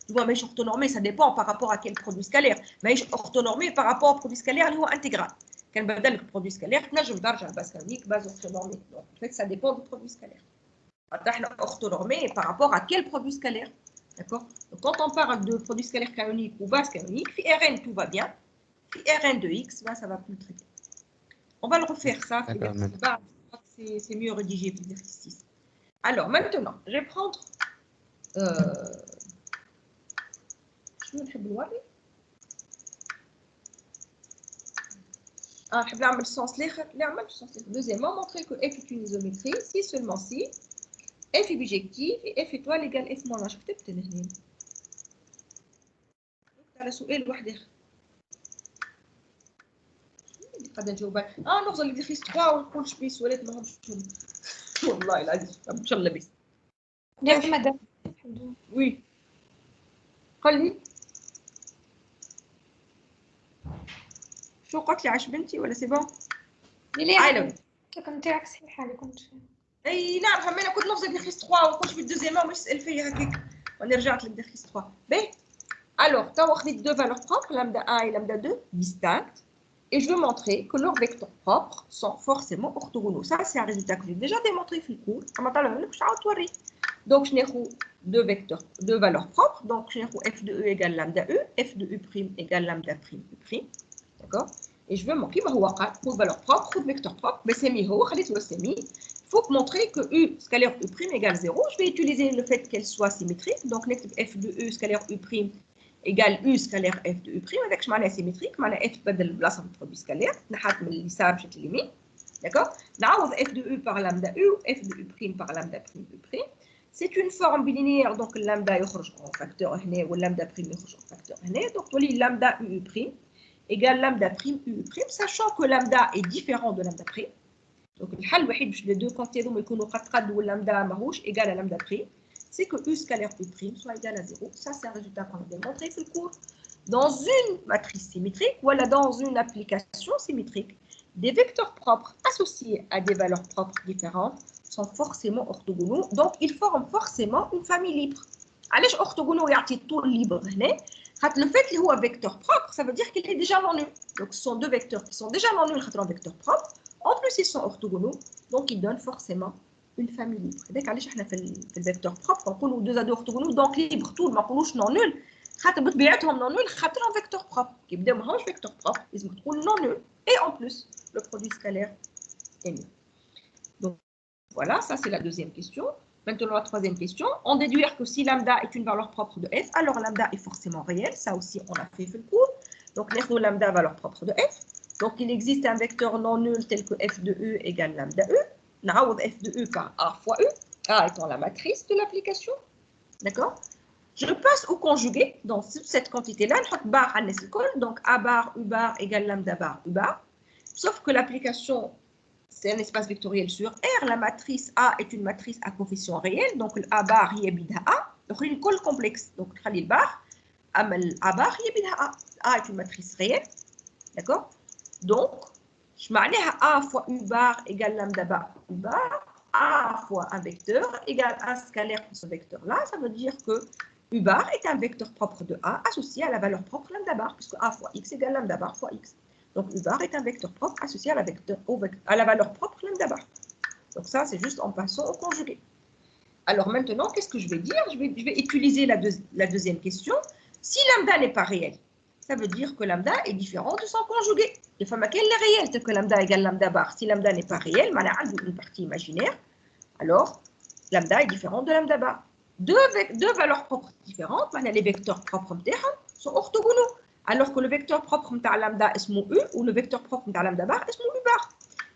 Tu vois, mais je orthonormée, ça dépend par rapport à quel produit scalaire. Mais je orthonormée par rapport au produit scalaire, il est intégral. Quand je بدل le produit scalaire, là je me barre à la base canonique, base orthonormée. Donc en fait, ça dépend du produit scalaire. On orthonormée par rapport à quel produit scalaire. D'accord? Donc, quand on parle de produit scalaire canonique ou base canonique, puis Rn tout va bien, puis Rn de x, ben, ça va plus très bien. On va le refaire ça, c'est mieux rédigé que l'exercice 6. Alors maintenant, je vais prendre. Je vais نحب نوري. نحب نعمل السنس الاخر، نعمل السنس الاخر. Deuxièmement, montrer que f est une isométrie si seulement si f est bijectif et f étoile égale f moins 1. شو كتبت هنا؟ على سؤال واحد اخر. قاعدة نجاوب نغزل l'exercice 3 ونقول شبيس ولات ماهمش والله العظيم ان شاء الله بس. نعم مدام. وي. قال لي شو قلت لي عاش بنتي ولا سي بون؟ ليه كنت عكس الحالة كنت. اي نعم فما انا كنت نغزل l'exercice 3 ونقول في الدوزيام مش نسال فيا هكاك وانا رجعت l'exercice 3. باهي Alors, tu as deux valeurs propres, lambda 1 et lambda 2, distinctes. Et je veux montrer que leurs vecteurs propres sont forcément orthogonaux. Ça, c'est un résultat que j'ai déjà démontré dans le cours. Donc, je n'ai deux vecteurs, deux valeurs propres. Donc, je n'ai f de e égale lambda e, f de u' égale lambda prime u'. D'accord? Et je veux montrer que les valeurs propres, les vecteurs propres, mais c'est mieux, il faut montrer que u scalaire u' égale 0. Je vais utiliser le fait qu'elle soit symétrique. Donc, f de e scalaire u' égale u scalaire f de u', avec je m'en symétrique, je f بدل بلاصه من produit scalaire, نحط من اليسار مشات اليمين. D'accord? نعوض f de u par lambda u, f de u' par lambda prime u'. C'est une forme bilinéaire, donc lambda يخرج en facteur هنا ou lambda prime يخرج en facteur هنا. Donc تولي lambda u' égale lambda prime u', sachant que lambda est différent de lambda prime. Donc الحل الوحيد باش les deux quantités هذوما يكونوا قد و lambda ماهوش égal à lambda prime. C'est que u scalaire u' soit égal à 0. Ça, c'est un résultat qu'on a démontré dans le cours. Dans une matrice symétrique, voilà, dans une application symétrique, des vecteurs propres associés à des valeurs propres différentes sont forcément orthogonaux. Donc, ils forment forcément une famille libre. Allez, orthogonaux et tout libre. Le fait qu'il soit vecteur propre, ça veut dire qu'il est déjà non nul. Donc, ce sont deux vecteurs qui sont déjà non nuls en vecteur propre. En plus, ils sont orthogonaux. Donc, ils donnent forcément une famille libre. Donc, علاش احنا في الفيكتور بروبر نقولوا deux ادو orthogonaux donc libre tout ما نقولوش non nul خاطر بطبيعتهم non nul خاطرهم vecteur propre كي بداو ماهوش vecteur propre لازم تقول non nul et en plus le produit scalaire est nul. Donc voilà, ça c'est la deuxième question. Maintenant la troisième question, on déduit que si lambda est une valeur propre de f, alors lambda est forcément réel. Ça aussi on a fait le cours. Donc nous lambda valeur propre de f. Donc il existe un vecteur non nul tel que f de e égale lambda e. نعوض f de e par a fois e, a étant la matrice de l'application. D'accord? Je passe au conjugué. Dans cette quantité-là, je bar à l'école, donc a bar, u bar égale lambda bar, u bar. Sauf que l'application, c'est un espace vectoriel sur R. La matrice A est une matrice à coefficient réel, donc a bar y est a. Donc une colle complexe. Donc le bar, a bar y est a. A est une matrice réelle. D'accord? Donc, je m'arrête à A fois U bar égale lambda bar U bar, A fois un vecteur égale un scalaire pour ce vecteur-là. Ça veut dire que U bar est un vecteur propre de A associé à la valeur propre lambda bar, puisque A fois X égale lambda bar fois X. Donc U bar est un vecteur propre associé à la valeur propre lambda bar. Donc ça, c'est juste en passant au conjugué. Alors maintenant, qu'est-ce que je vais dire? Je vais utiliser la deuxième question. Si lambda n'est pas réel, ça veut dire que lambda est différent de son conjugué. Les femmes à quelle est réelle, tel que lambda égale lambda bar. Si lambda n'est pas réel, on a une partie imaginaire, alors lambda est différent de lambda bar. Deux valeurs propres différentes, les vecteurs propres sont orthogonaux, alors que le vecteur propre de lambda est u ou le vecteur propre de lambda bar est u bar.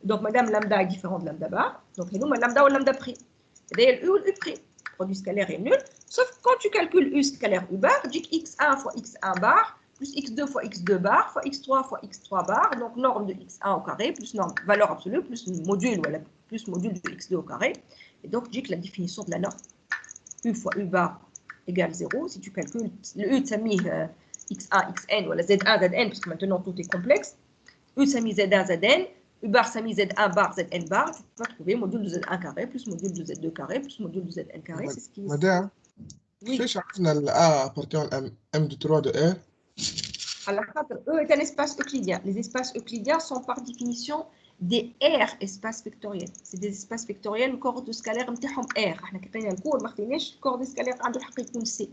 Donc, madame lambda est différent de lambda bar, donc nous, lambda ou lambda prime. C'est-à-dire u ou u prime. Le produit scalaire est nul, sauf que quand tu calcules u scalaire u bar, tu dis que x1 fois x1 bar plus x2 fois x2 bar fois x3 fois x3 bar, donc norme de x1 au carré, plus norme, valeur absolue, plus module, voilà, plus module de x2 au carré. Et donc, je dis que la définition de la norme, u fois u bar égale 0. Si tu calcules, le u, ça mis x1, xn, voilà, z1, zn, parce que maintenant tout est complexe. U, ça mis z1, zn, u bar, ça mis z1 bar, zn bar. Tu vas trouver module de z1 carré, plus module de z2 carré, plus module de zn carré. C'est ce qui est. Madame, كيفاش عرفنا ال A appartient à M de 3 de R? Alors, E est un espace euclidien. Les espaces euclidiens sont par définition des R espaces vectoriels. C'est des espaces vectoriels, le corps de scalaire نتاعهم R. احنا كي قرينا الكور ما خديناش الكور de scalaire عنده الحق يكون C.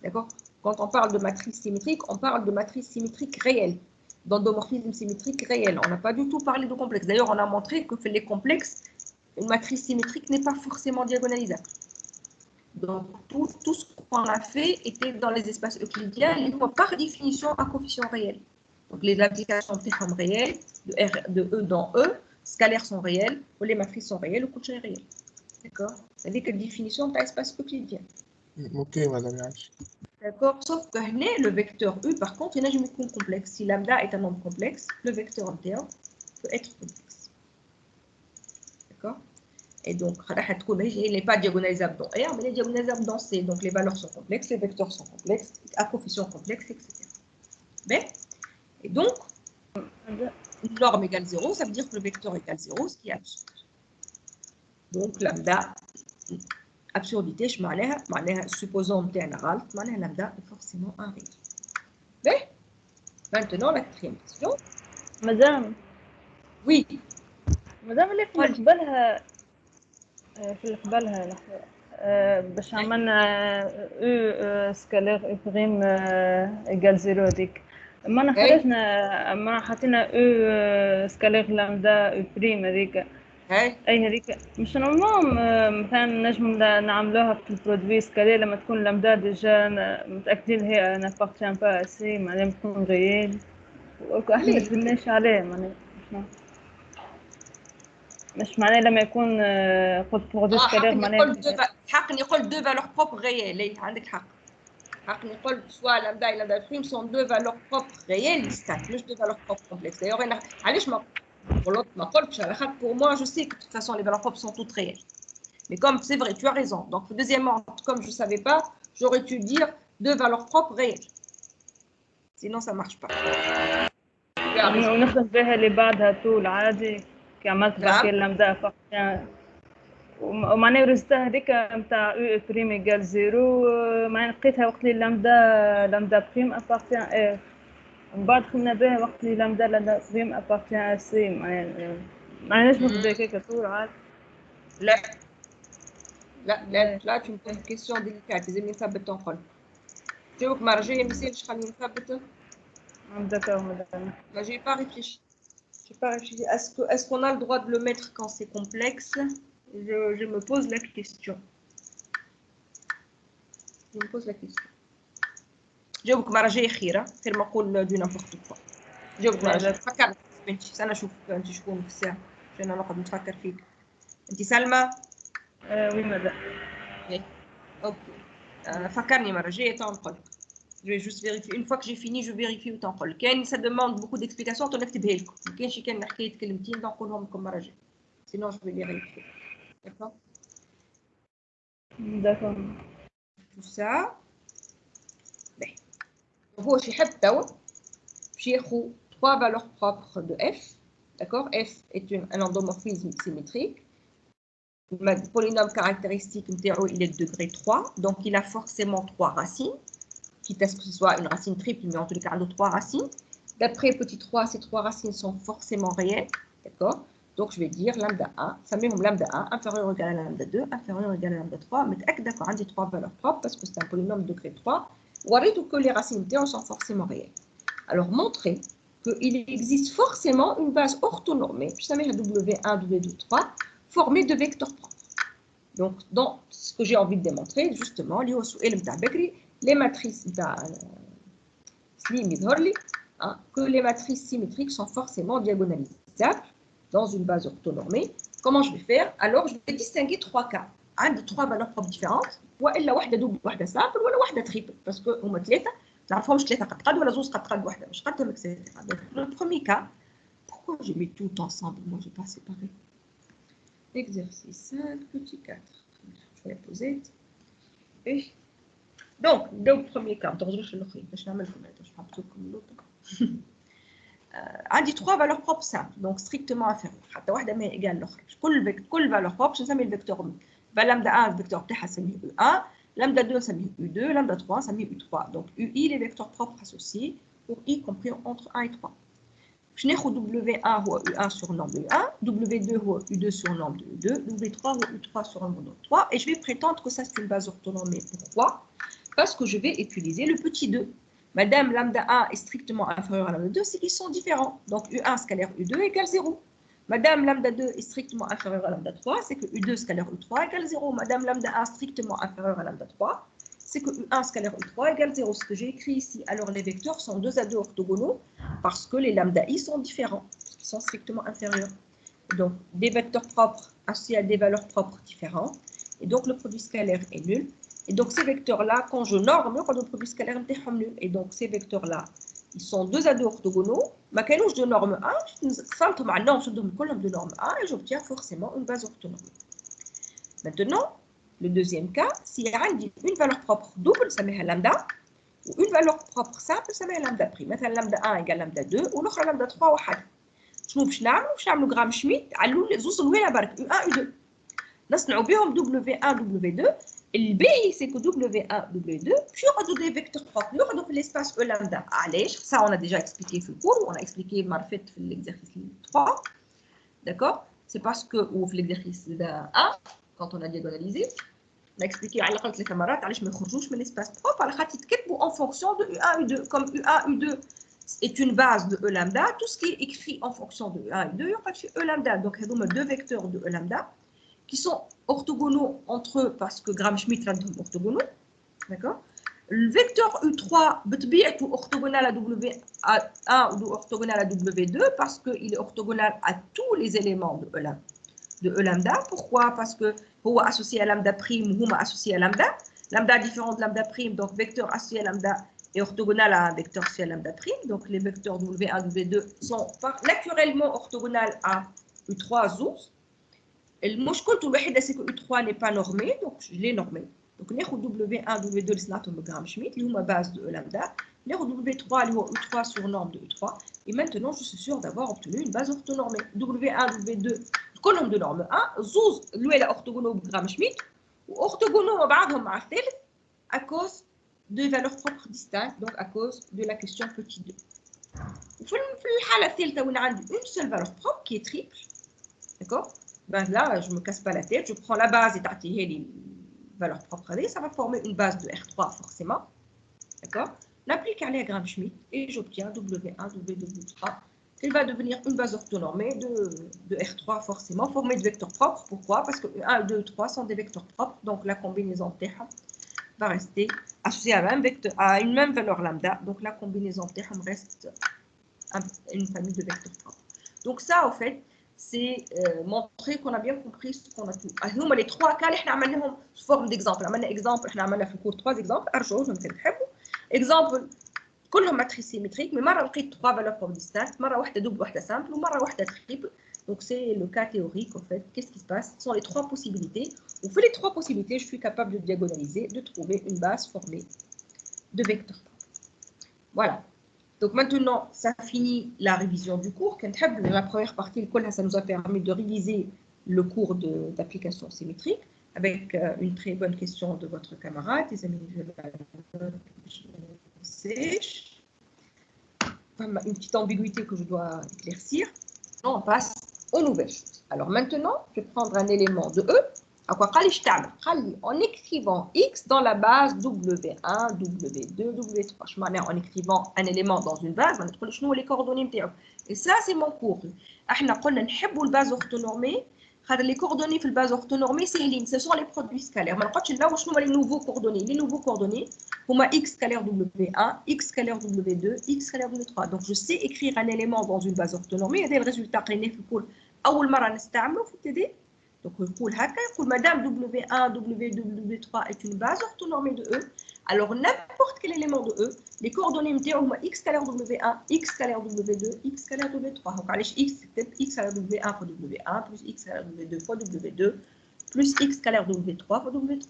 D'accord? Quand on parle de matrice symétrique, on parle de matrice symétrique réelle, d'endomorphisme symétrique réel. On n'a pas du tout parlé de complexe. D'ailleurs, on a montré que les complexes, une matrice symétrique n'est pas forcément diagonalisable. Donc, tout ce qu'on a fait était dans les espaces euclidiens, par définition à coefficient réel. Donc, les applications sont réelles, de E dans E, scalaires sont réels, ou les matrices sont réelles, ou coefficient est réel. D'accord? C'est-à-dire que la définition de l'espace euclidien. Ok, madame Yash. D'accord? Sauf que le vecteur U, par contre, il n'a jamais qu'un complexe. Si lambda est un nombre complexe, le vecteur entier peut être complexe. D'accord? Et donc, il n'est pas diagonalisable dans R, mais il est diagonalisable dans C. Donc, les valeurs sont complexes, les vecteurs sont complexes, à coefficient complexe, etc. Bien. Et donc, une norme égale 0, ça veut dire que le vecteur égale 0, ce qui est absurde. Donc, lambda absurdité ايش معناها؟ معناها السupposant نتاعنا غلط، معناها لامدا forcément un réel. باهي. Maintenant la quatrième question. مدام Oui. مدام اللي في قبلها لحظة باش عملنا او سكالير او بريم ايكال زيرو هذيك ما خرجنا ما حطينا او سكالير لامدا او بريم هذيك اي هذيك مش نورمال مثلا نجم نعملوها في البرودوي سكالير لما تكون لامدا ديجا متاكدين هي انا بارتيان با اسي معناها تكون غيال احنا ما تبناش عليه معناها مش معناه لما يكون قلت بروغريس كارير معناه حق نقول دو فالور بروبر غيال عندك حق نقول سوا لامدا et lambda prime sont deux valeurs propres réelles distinctes مش deux valeurs propres complexes. D'ailleurs انا علاش ما قلتش على خاطر pour moi je sais que de toute façon les valeurs propres sont toutes réelles. Mais comme c'est vrai, tu as raison. Donc deuxièmement, comme je savais pas, j'aurais dû dire deux valeurs propres réelles. Sinon ça marche pas. ونخدم بها اللي بعدها طول عادي كي عملت باكي لامدا فاكتين ومعناها الريزلتا هذيك نتاع او بريم ايكال زيرو معناها لقيتها وقت اللي لامدا بريم ابارتيان اف ومن بعد خدمنا بها وقت اللي لامدا بريم ابارتيان ا سي معناها نجم نخدم هكاك طول عادي. لا tu me poses une question délicate لازم نثبت تنقل جاوبك مرة جاية ما يصيرش خليني نثبت. D'accord, madame. J'ai pas réfléchi. Est-ce qu'on a le droit de le mettre quand c'est complexe? Je me pose la question. جاوبك مرة جاية خيرة خير ما نقول دو نامبورت كوا. جاوبك مرة جاية فكرت بنتي أنا أشوف أنت شكون في الساعة عشان أنا نقعد نتفكر فيك. أنت سلمى؟ وي مدام. أوكي. فكرني مرة جاية تنقل. Je vais juste vérifier. Une fois que j'ai fini, je vérifie où t'en colles. Ça demande beaucoup d'explications. Tu n'as pas de كان حكيت كلمتين نقولهم لكم مرة جاية. Sinon, je vais les réécrire. D'accord? D'accord. Tout ça. Ben. هو شي حب توا باش ياخذ 3 valeurs propres de f. D'accord? F est un endomorphisme symétrique. Le polynôme caractéristique il est de degré 3. Donc, il a forcément 3 racines. Quitte à ce que ce soit une racine triple, mais en tous les cas, de 3 racines. D'après petit 3, ces 3 racines sont forcément réelles. D'accord? Donc, je vais dire lambda 1, ça met lambda 1 inférieur ou égal à lambda 2, inférieur ou égal à lambda 3. Mais d'accord, on dit 3 valeurs propres parce que c'est un polynôme de degré 3. Ou alors que les racines sont forcément réelles. Alors, montrez qu'il existe forcément une base orthonormée, puis ça met W1, W2, 3, formée de vecteurs propres. Donc, dans ce que j'ai envie de démontrer, justement, les matrices que les matrices symétriques sont forcément diagonalisables dans une base orthonormée. Comment je vais faire? Alors, je vais distinguer 3 cas. Un des 3 valeurs propres différentes, ou elle a double, ou simple, ou triple, parce que on met تعرفهمش 3 قد قد ولا زوج قد قد واحدة مش قدهم etc. Donc, le premier cas, pourquoi j'ai mis tout ensemble? Moi, je n'ai pas séparé. Exercice 5, petit 4. Je vais la poser. Et donc, le premier cas, عندي 3 valeurs propres simples, donc strictement inférieures. حتى واحدة ما égale l'autre. كل valeur propre نسمي الفيكتور لامدا 1 الفيكتور تاعها نسميه U1, lambda 2 نسميه U2, lambda 3 نسميه U3. Donc UI les vecteurs propres associés pour I compris entre 1 et 3. Je n'ai W1 هو U1 sur nombre de U1, W2 هو U2 sur nombre de U2, W3 هو U3 sur nombre de 3 et je vais prétendre que ça c'est une base orthonormée. Pourquoi? Parce que je vais utiliser le petit 2. Madame lambda 1 est strictement inférieur à lambda 2, c'est qu'ils sont différents. Donc U1 scalaire U2 égale 0. Madame lambda 2 est strictement inférieur à lambda 3, c'est que U2 scalaire U3 égale 0. Madame lambda 1 strictement inférieur à lambda 3, c'est que U1 scalaire U3 égale 0. Ce que j'ai écrit ici, alors les vecteurs sont 2 à 2 orthogonaux parce que les lambda I sont différents, ils sont strictement inférieurs. Donc des vecteurs propres associés à des valeurs propres différentes. Et donc le produit scalaire est nul. Et donc ces vecteurs-là, quand je norme, le produit scalaire est nul. Et donc ces vecteurs-là, ils sont 2 à 2 orthogonaux. Ma canouche de norme 1, je donne une colonne de norme 1 et j'obtiens forcément une base orthonormée. Maintenant, le deuxième cas, s'il y a une valeur propre double, ça met lambda, ou une valeur propre simple, ça met lambda prime. Maintenant, lambda 1 égale lambda 2, ou l'autre lambda 3 ou 1. Je vais faire le gramme Schmitt, U1, U2. نصنعوا بهم W1 W2 الباقي c'est que W1 W2 باش يقعدوا des vecteurs propres يقعدوا في l'espace E lambda. علاش ça on a déjà expliqué في الكور on a expliqué المره اللي فاتت في l'exercice 3 d'accord c'est parce que ou في l'exercice 1 quand on a diagonalisé on a expliqué على الاقل 3 مرات علاش ما يخرجوش من l'espace propre على خاطر يتكتبوا en fonction de U1 U2 comme U1 U2 est une base de E lambda tout ce qui est écrit en fonction de U1 U2 يقعد في E lambda donc هذوما deux vecteurs de E lambda qui sont orthogonaux entre eux parce que Gram-Schmidt rendهم orthogonaux, d'accord. Le vecteur U3 بطبيعته orthogonal à W1 ou orthogonal à W2 parce qu'il est orthogonal à tous les éléments de E lambda. Pourquoi? Parce que هو associé à lambda prime, هما associé à lambda. Lambda différent de lambda prime, donc vecteur associé à lambda est orthogonal à un vecteur associé à lambda prime. Donc les vecteurs W1 W2 sont naturellement orthogonales à U3 ZOUS. المشكل الوحيده سي كو U3 n'est pas normé donc je l'ai normé donc ناخذ W1 W2 اللي صنعتهم بغرام شميت اللي هما باز دو لامدا ناخذ W3 اللي هو U3 sur norme de U3 et maintenant je suis sûr d'avoir obtenu une base orthonormée W1 W2 كلهم de norme 1 زوز الاولى orthogonaux بغرام شميت وorthogonaux مع بعضهم مع الثالث à cause de valeurs propres distinctes donc à cause de la question petit 2 وفي الحاله الثالثه وين عندي une seule valeur propre qui est triple d'accord. Ben là, je ne me casse pas la tête, je prends la base et t'attirer les valeurs propres, ça va former une base de R3 forcément, d'accord. J'applique un diagramme Schmidt et j'obtiens W1, W2, W3, qui va devenir une base orthonormée de R3 forcément, formée de vecteurs propres. Pourquoi? Parce que 1, 2, 3 sont des vecteurs propres, donc la combinaison TH va rester associée à une même valeur lambda, donc la combinaison TH reste une famille de vecteurs propres. Donc ça, en fait, c'est montrer qu'on a bien compris ce qu'on a tout. هما les trois cas اللي احنا عملناهم sous forme d'exemple. عملنا exemple احنا عملنا في الكور 3 exemples ارجعوهم كان تحبوا. exemple كلهم matrices symétriques mais مرة لقيت 3 valeurs propres distinctes مرة واحدة double واحدة simple ومرة واحدة triple. Donc c'est le cas théorique en fait. Qu'est-ce qui se passe? Ce sont les trois possibilités. On fait les trois possibilités, je suis capable de diagonaliser, de trouver une base formée de vecteurs. Voilà. Donc maintenant, ça finit la révision du cours. La première partie, ça nous a permis de réviser le cours d'application symétrique avec une très bonne question de votre camarade, des amis. Une petite ambiguïté que je dois éclaircir. On passe aux nouvelles choses. Alors maintenant, je vais prendre un élément de E. En écrivant X dans la base W1, W2, W3. En écrivant un élément dans une base, on va trouver les coordonnées. Et ça, c'est mon cours. On a dit la base orthonormée. Les coordonnées de la base orthonormée, ce sont les produits scalaires. On va les nouveaux coordonnées. Les nouveaux coordonnées, pour X scalaire W1, X scalaire W2, X scalaire W3. Donc, je sais écrire un élément dans une base orthonormée. Et le résultat, c'est le cours. أول مرة نستعمله في التدريب. Donc, يقول هكا يقول madame W1, W2, W3 est une base orthonormée de E. Alors, n'importe quel élément de E, les coordonnées نتاعو هما X scalaire W1, X scalaire W2, X scalaire W3. Donc, علاش X c'est X scalaire W1 fois W1 plus X scalaire W2 fois W2 plus X scalaire W3 fois W3.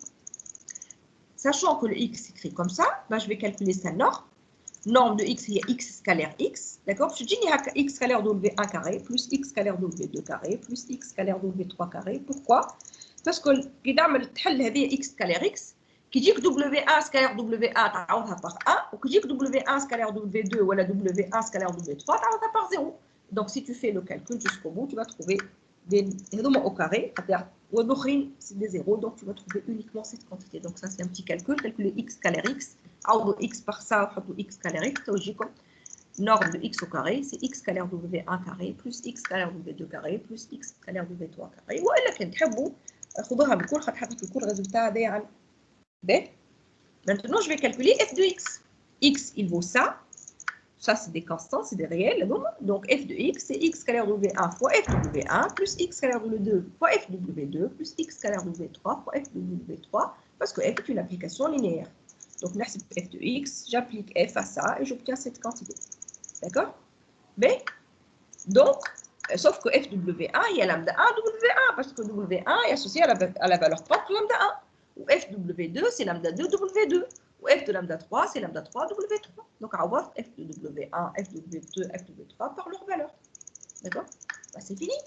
Sachant que le X s'écrit comme ça, ben, je vais calculer sa norme. Norme de X, il y a X scalaire X, d'accord. Je dis X scalaire W1 carré plus X scalaire W2 carré plus X scalaire W3 carré. Pourquoi? Parce que X scalaire X, qui dit que W1 scalaire W1 تعوضها par 1, ou qui dit que W1 scalaire W2 ou W1 scalaire W3 تعوضها par 0. Donc si tu fais le calcul jusqu'au bout, tu vas trouver des au carré, c'est des zéros, donc tu vas trouver uniquement cette quantité. Donc ça c'est un petit calcul, calculer X scalaire X. عوضوا X par ça, وحطوا X scalaire X, توجيكم norme de X au carré, c'est X scalaire W1 carré plus X scalaire W2 carré plus X scalaire W3 carré. وإلا كان تحبوا خذوها بالكل خاطر حطيت لكم الريزولتا هذايا عن B. Maintenant je vais calculer f de X. X il vaut ça. Ça c'est des constants, c'est des réels. Donc f de X c'est X scalaire W1 fois f de W1 plus X scalaire W2 fois f de W2 plus X scalaire W3 fois f de W3 parce que f est une application linéaire. Donc, merci f de x, j'applique f à ça et j'obtiens cette quantité. D'accord? B. Donc, sauf que f de W1, il y a lambda 1 W1 parce que W1 est associé à la valeur propre lambda 1. Ou f de W2, c'est lambda 2 W2. Ou f de lambda 3, c'est lambda 3 W3. Donc, on va voir f de W1, f de W2, f de W3 par leur valeur. D'accord? Bah, c'est fini.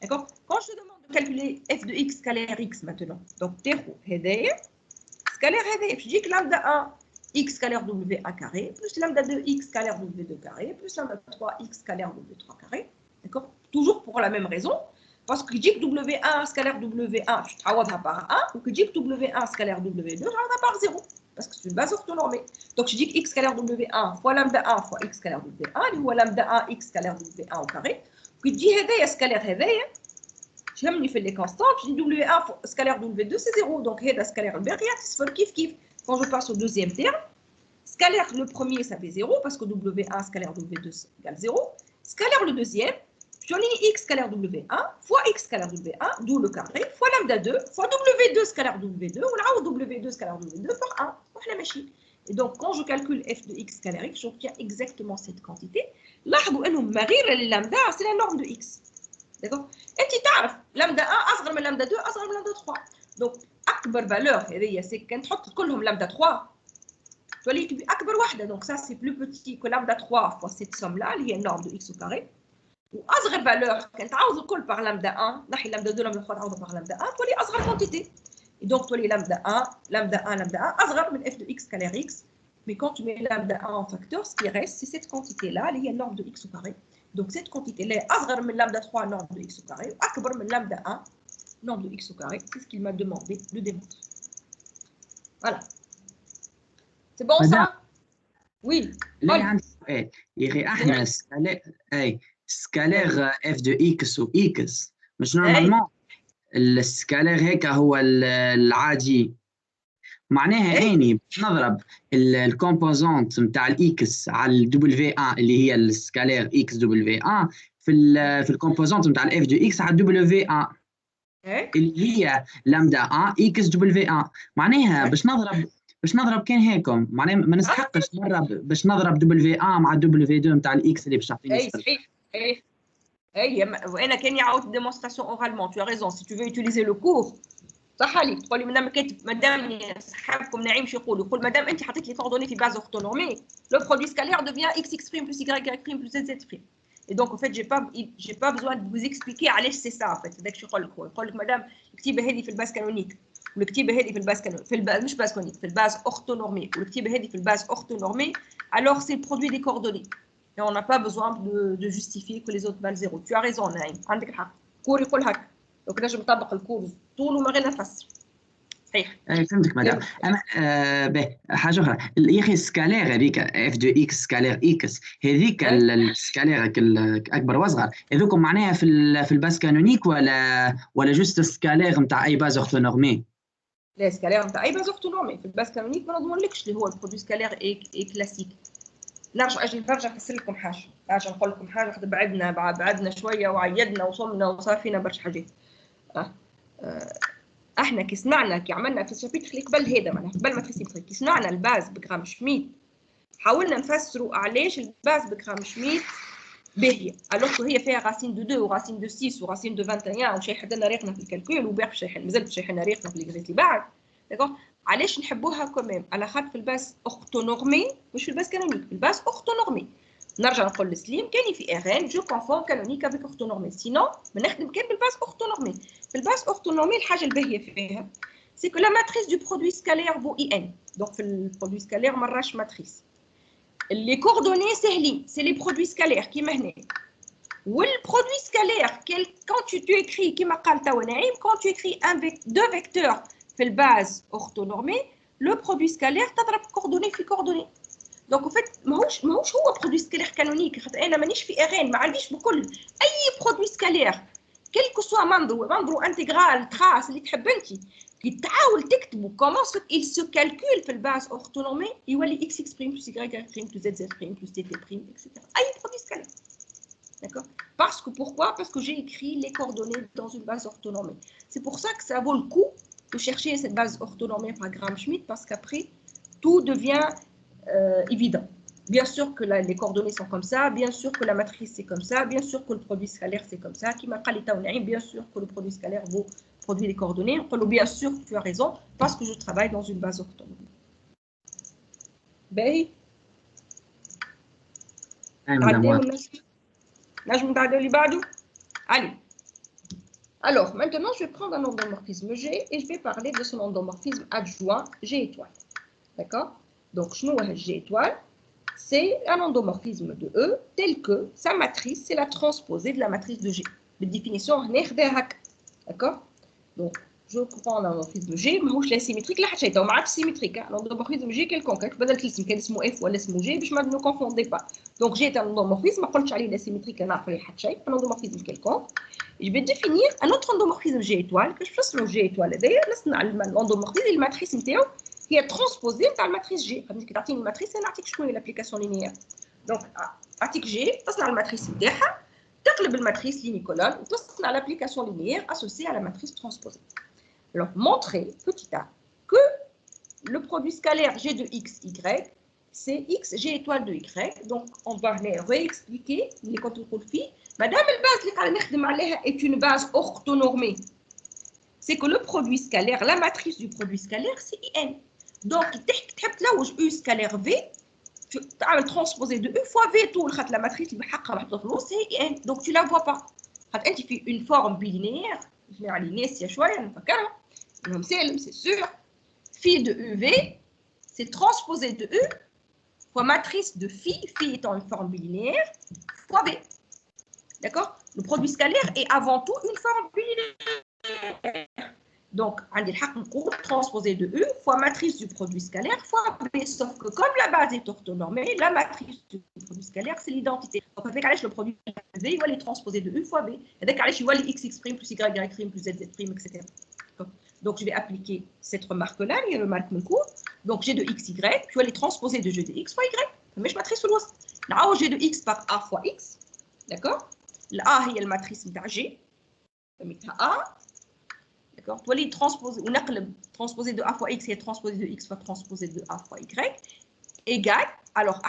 D'accord? Quand je te demande de calculer f de x scalaire x maintenant. Donc, تاخذ هذايا scalaire هذايا باش يجيك lambda 1 x scalaire w1 carré plus lambda 2 x scalaire w2 carré plus lambda 3 x scalaire w3 carré. D'accord? Toujours pour la même raison. Parce que يجيك w1 scalaire w1 tu تعوضها par 1 ou que يجيك w1 scalaire w2 تعوضها par 0 parce que c'est une base orthonormée. Donc je dis que x scalaire w1 fois lambda 1 fois x scalaire w1 اللي هو lambda 1 x scalaire w1 au carré. تجي هذايا scalaire هذايا تهمني في لي كونستانت je dis w1 scalaire w2 c'est 0 donc هذا scalaire الباقي يصفر كيف كيف. Quand je passe au deuxième terme, scalaire le premier ça fait 0 parce que w1 scalaire w2 égale 0. Scalaire le deuxième, je ligne x scalaire w1 fois x scalaire w1, d'où le carré, fois lambda 2 fois w2 scalaire w2, ou là w2 scalaire w2 par 1. Voilà machine. Et donc quand je calcule f de x scalaire x, j'obtiens exactement cette quantité. Là, lambda, c'est la norme de x. D'accord? Et tu sais, lambda 1 أصغر من lambda 2 أصغر من lambda 3. Donc أكبر valeur هذه c'est quand نحط كلهم lambda 3 تولي تبي أكبر واحدة. Donc ça c'est plus petit que lambda 3 fois cette somme là اللي هي norme de x au carré. واصغر فالور كان تعوض الكل بار لامدا 1 نحي لامدا 2 لامدا 3 تعوض بار لامدا 1 تولي اصغر كونتيتي. Et donc تولي لامدا 1 لامدا 1 لامدا 1 اصغر من f de x scalaire x. Mais quand tu mets lambda 1 en facteur, ce qui reste c'est cette quantité là اللي هي norme de x au carré. Donc cette quantité là اصغر من lambda 3 norme de x au carré واكبر من lambda 1 norme de x au carré. C'est ce qu'il m'a demandé de démontrer. Voilà. C'est bon ça? Oui. لا عندي سؤال يا احنا سكالير اف دو اكس و اكس مش نورمالمون السكالير هيك هو العادي معناها اني نضرب الكومبوزونت نتاع الاكس على الدبليو 1 اللي هي السكالير اكس دبليو 1 في الكومبوزونت نتاع الاف دو اكس على الدبليو 1 اللي هي لامدا 1 اكس دبليو 1 معناها باش نضرب كان هيكم معناها ما نستحقش مره باش نضرب دبليو 1 مع دبليو 2 نتاع الاكس اللي باش تعطيني اي صحيح اي وانا كان يعاود ديمونستراسيون اورالمون tu as raison si tu veux utiliser le cours صح عليك تقول لي مادام صحابكم نعيم شو يقول مادام انت حطيت لي كوردوني في باز اورتونورمي لو برودوي سكالير devient x prime plus y prime plus z prime. Et donc en fait j'ai pas besoin de vous expliquer علاش c'est ça en fait. هذاك شو يقول لك مادام الكتيبه هذه في الباز كانونيك والكتيبه هذه في الباز كانونيك في الباز مش باز كانونيك في الباز اورتونورمي والكتيبه هذه في الباز اورتونورمي alors c'est le produit des coordonnées. Et on n'a pas besoin de justifier que les autres valent 0. Tu as raison نعيم عندك الحق. كور يقول هكا. Donc نجم نطبق الكور طول وما غير نفسر. صحيح. فهمتك مدام. انا حاجه اخرى يا اخي السكالير هذيك اف دو اكس سكالير اكس هذيك السكالير اكبر واصغر هذوكم معناها في الباز كانونيك ولا جوست السكالير نتاع اي باز اورتونورمي؟ لا سكالير نتاع اي باز اورتونورمي في الباز كانونيك ما نضمنلكش اللي هو البرودوي سكالير اي كلاسيك. نرجع نفسر لكم حاجه نقول لكم حاجه بعدنا شويه وعيدنا وصلنا وصار فينا برشا حاجات. احنا كي صنعنا كي عملنا في الشابيتر اللي قبل هذا معناها قبل ما تحسي كي صنعنا الباز بغرام شميت حاولنا نفسروا علاش الباز بغرام شميت باهيه الوغ هي فيها راسين دو 2 وراسين دو 6 وراسين دو 21 وشي حدنا ريقنا في الكالكول وباقي شي مازال شي حنا ريقنا في ليكزيت اللي بعد داكوغ. علاش نحبوها كوميم على خاطر في الباز اورتونورمي مش في الباز كانونيك في الباز اورتونورمي. نرجع نقول لسليم كاين في ار ان جو كونفون كانونيك افيك اورتونورمي سينو بنخدم كان بالباز اورتونورمي. في الباز اورتونورمي الحاجه الباهيه فيها سي كو لا ماتريس دو برودوي سكالير فو اي ان. دونك في البرودوي سكالير مراش ماتريس لي كوردوني سهلين سي لي برودوي سكالير كيما هنا والبرودوي سكالير كون tu écris كيما قال توا نعيم كون tu écris دو فيكتور في الباز اورتونورمي لو برودوي سكالير تضرب كوردوني في كوردوني. دونك فيت ماهوش هو برودوي سكالير كانونيك خاطر انا مانيش في ار ان ما عنديش بكل اي برودوي سكالير كيلكو سوا منظرو انتغرال تراس اللي تحب انت كي تحاول تكتبوا كومون il se calcule في الباز اورتونورمي يولي x prime plus y prime plus z prime plus tt prime etc. اي برودوي سكالير. D'accord? Parce que pourquoi? Parce que j'ai écrit les coordonnées dans une base orthonormée. C'est pour ça que ça vaut le coup de chercher cette base orthonormée par Gram-Schmidt parce qu'après tout devient évident. Bien sûr que les coordonnées sont comme ça, bien sûr que la matrice c'est comme ça, bien sûr que le produit scalaire c'est comme ça, bien sûr que le produit scalaire vaut produit des coordonnées. Bien sûr que tu as raison parce que je travaille dans une base orthonormée. باهي نجم نتعداو اللي بعده. علي Alors, maintenant, je vais prendre un endomorphisme G et je vais parler de son endomorphisme adjoint G étoile. D'accord? Donc, G étoile, c'est un endomorphisme de E tel que sa matrice, c'est la transposée de la matrice de G. La définition, d'accord? Donc, je prends un endomorphisme G, mais je l'ai symétrique, là, je ne symétrique. L'endomorphisme G quelconque, je vais dire qu'il est F ou G, je ne me confondez pas. Donc, G est un endomorphisme, je vais dire symétrique, un endomorphisme quelconque. Je vais définir un autre endomorphisme G étoile, que je fasse le G étoile. D'ailleurs, l'endomorphisme, la matrice qui est transposée dans la matrice G. Comme je dis, une matrice, c'est l'application linéaire. Donc, article G, c'est la matrice نتاعها تقلب الماتريس لينيكولون وتصنع l'application linéaire associée à la matrice transposée. Alors, montrer, petit a, que le produit scalaire G de x, y, c'est x, G étoile de y. Donc, on va réexpliquer les contrôles phi. Madame, la base est une base orthonormée. C'est que le produit scalaire, la matrice du produit scalaire, c'est IN. Donc, là où U scalaire V, tu as un transposé de U fois V tout, la matrice, c'est IN. Donc, tu ne la vois pas. Tu fais une forme bilinéaire, je vais aligner si je c'est sûr. Phi de UV, c'est transposé de U fois matrice de phi, phi étant une forme bilinéaire, fois V. D'accord? Le produit scalaire est avant tout une forme bilinéaire. Donc, on dit transposé de U fois matrice du produit scalaire fois V. Sauf que comme la base est orthonormée, la matrice du produit scalaire, c'est l'identité. Donc, avec le produit V, il va les transposer de U fois V. Et avec il voit les XX' plus Y' plus ZZ', etc. Donc, je vais appliquer cette remarque-là, il y a une remarque de cours. Donc, G de XY, je vais les transposer de G de X fois Y. Mais je matrice sur l'ouest. Là, G de X par A fois X. D'accord? La A, il y a la matrice de G. A. D'accord? Tu vas les transposer, ou transposer de A fois X, et transposer de X fois transposer de A fois Y. Égal. Alors,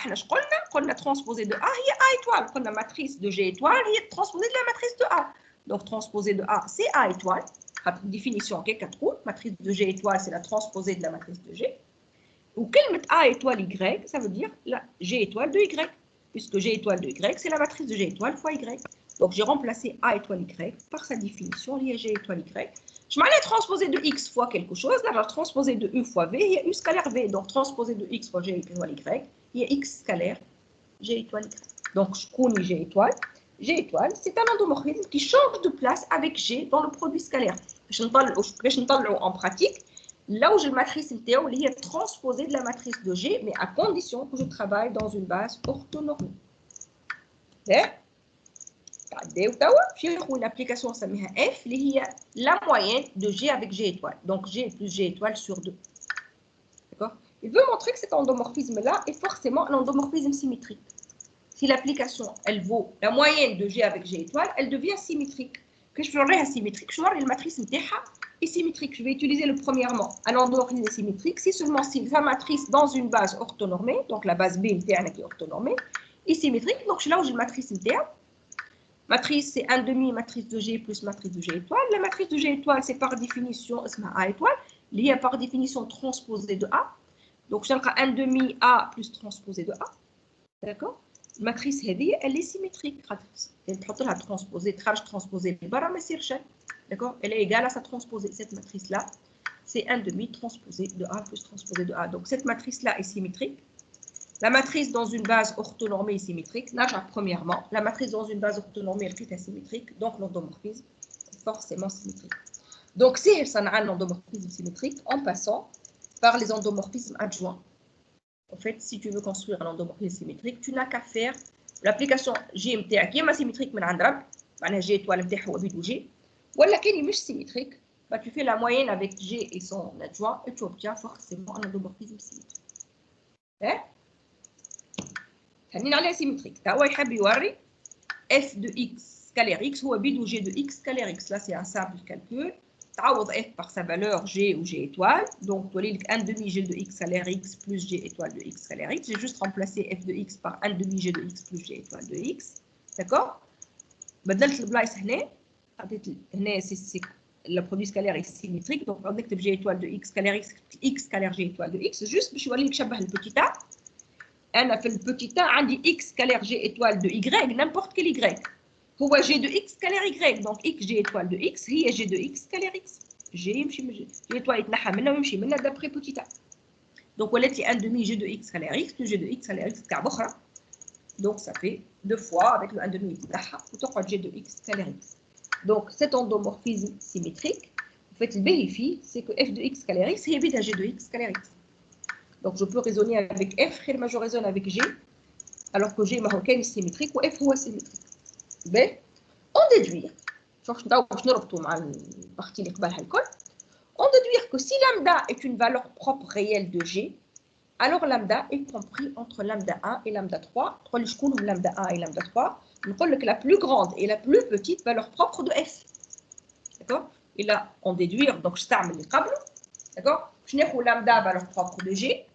on a transposé de A, il y a A étoile. On a la matrice de G étoile, il y a transposé de la matrice de A. Donc, transposé de A, c'est A étoile. Définition matrice de G étoile, c'est la transposée de la matrice de G. Ou quelle A étoile Y, ça veut dire la G étoile de Y. Puisque G étoile de Y, c'est la matrice de G étoile fois Y. Donc, j'ai remplacé A étoile Y par sa définition liée à G étoile Y. Je m'allais transposer de X fois quelque chose. Là, je vais transposer de U fois V, il y a U scalaire V. Donc, transposer de X fois G étoile Y, il y a X scalaire G étoile Y. Donc, je connais G étoile. G étoile, c'est un endomorphisme qui change de place avec G dans le produit scalaire. Je ne en pratique, là où j'ai la matrice NTO, il est transposée de la matrice de G, mais à condition que je travaille dans une base orthonormée. Une application F, il y a la moyenne de G avec G étoile. Donc G plus G étoile sur 2. D'accord? Il veut montrer que cet endomorphisme-là est forcément un endomorphisme symétrique. Si l'application, elle vaut la moyenne de G avec G étoile, elle devient symétrique. Que je ferai asymétrique, je vois la matrice est symétrique. Je vais utiliser le premièrement, un endomorphisme symétrique, si seulement si sa matrice dans une base orthonormée, donc la base B qui est orthonormée, est symétrique. Donc là où j'ai la matrice interne, matrice c'est 1/2 matrice de G plus matrice de G étoile. La matrice de G étoile, c'est par définition A étoile, liée par définition transposée de A. Donc j'ai 1/2 A plus transposée de A. D'accord? La matrice elle est symétrique. Elle peut la transposer, transposer d'accord? Elle est égale à sa transposée. Cette matrice-là, c'est 1/2 transposé de A plus transposé de A. Donc cette matrice-là est symétrique. La matrice dans une base orthonormée est symétrique. Premièrement, la matrice dans une base orthonormée est asymétrique. Donc l'endomorphisme est forcément symétrique. Donc si ça a un endomorphisme symétrique, en passant par les endomorphismes adjoints. En fait, si tu veux construire un endomorphisme symétrique, tu n'as qu'à faire l'application G qui est symétrique, mais G étoile ou G. Ou alors, qui est symétrique, bah, tu fais la moyenne avec G et son adjoint et tu obtiens forcément un endomorphisme symétrique. On a symétrique. F de x scalaire x ou B de G de x scalaire x. Là, c'est un simple calcul. تعوض f par sa valeur G ou G étoile. Donc, tu as 1/2 G de x scalaire x plus G étoile de x scalaire x. J'ai juste remplacé f de x par 1/2 G de x plus G étoile de x. D'accord? بدلت البلايص هنا. هنا c'est le produit scalaire est symétrique. Donc, on a G étoile de x scalaire x scalaire G étoile de x. Juste باش يوليك شبه البتيت a. أنا في البتيت a عندي x scalaire G étoile de y, n'importe quel y. هو G de X scalaire Y. Donc X G étoile de X هي G de X scalaire X. G يمشي من G étoile يتنحى منها ويمشي منها d'après petit a. Donc ولاتي un demi G de X scalaire X plus G de X scalaire X كعب أخرى. Donc ça fait 2 fois avec le 1 demi يتنحى وتقعد G de X scalaire X. Donc cet endomorphisme symétrique, en fait, le bénéfice, c'est que F de X scalaire X est vide à G de X scalaire X. Donc je peux raisonner avec F, je raisonne avec G, alors que G est symétrique ou F est symétrique. Ben, on déduit, on déduit que si lambda est une valeur propre réelle de G, alors lambda est compris entre lambda 1 et lambda 3. Lambda 1 et lambda 3, on dit que la plus grande et la plus petite valeur propre de F. D'accord? Et là, on déduit, donc je t'amène les câbles. D'accord? Je n'ai pas lambda valeur propre de G.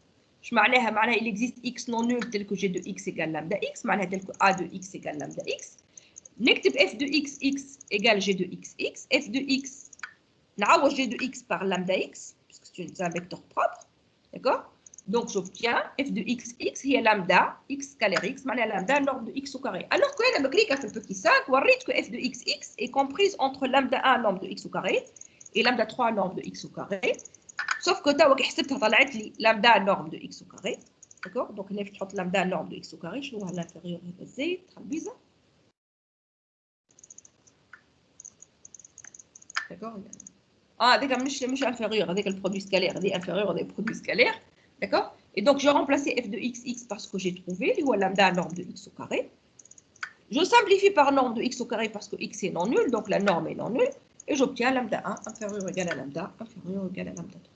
Je m'arrête, il existe X non nul tel que G de X égale lambda X, tel que A de X égale lambda X. N'écrit F de X, X égale G de X, X. F de X, n'awa G de X par lambda X, puisque c'est un vecteur propre. D'accord? Donc j'obtiens F de X, X, il y a lambda, X scalaire X, lambda norme de X au carré. Alors que là, je clique sur le petit sac, on voit que F de X, X est comprise entre lambda 1 norme de X au carré et lambda 3 norme de X au carré. Sauf que tu as dit lambda norme de X au carré. D'accord? Donc, il faut lambda norme de X au carré. Je vois à l'inférieur de Z. D'accord? Ah, dès que je suis inférieur, dès que le produit scalaire est inférieur au produit scalaire. D'accord? Et donc, je remplace F de X, X parce que j'ai trouvé lambda norme de X au carré. Je simplifie par norme de X au carré parce que X est non nul. Donc, la norme est non nulle. Et j'obtiens lambda 1 inférieur ou égal à lambda inférieur ou égal à lambda 3.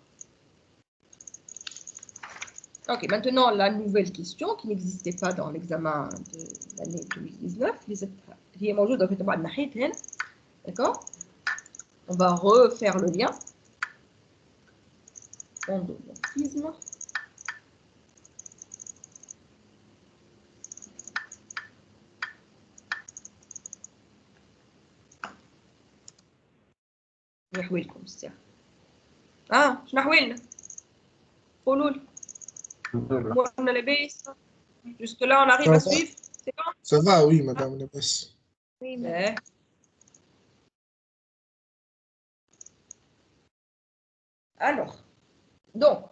Ok, maintenant la nouvelle question qui n'existait pas dans l'examen de l'année 2019, qui est موجودة في تبع الناحية هنا. D'accord? On va refaire le lien. Endomorphisme. نحويلكم الساعة. شنو حويلنا؟ قولوا لي. On a les bases. Jusque là, on arrive à suivre. C'est bon? Ça va, oui, madame Lebes. Oui, Ouais. Alors, donc,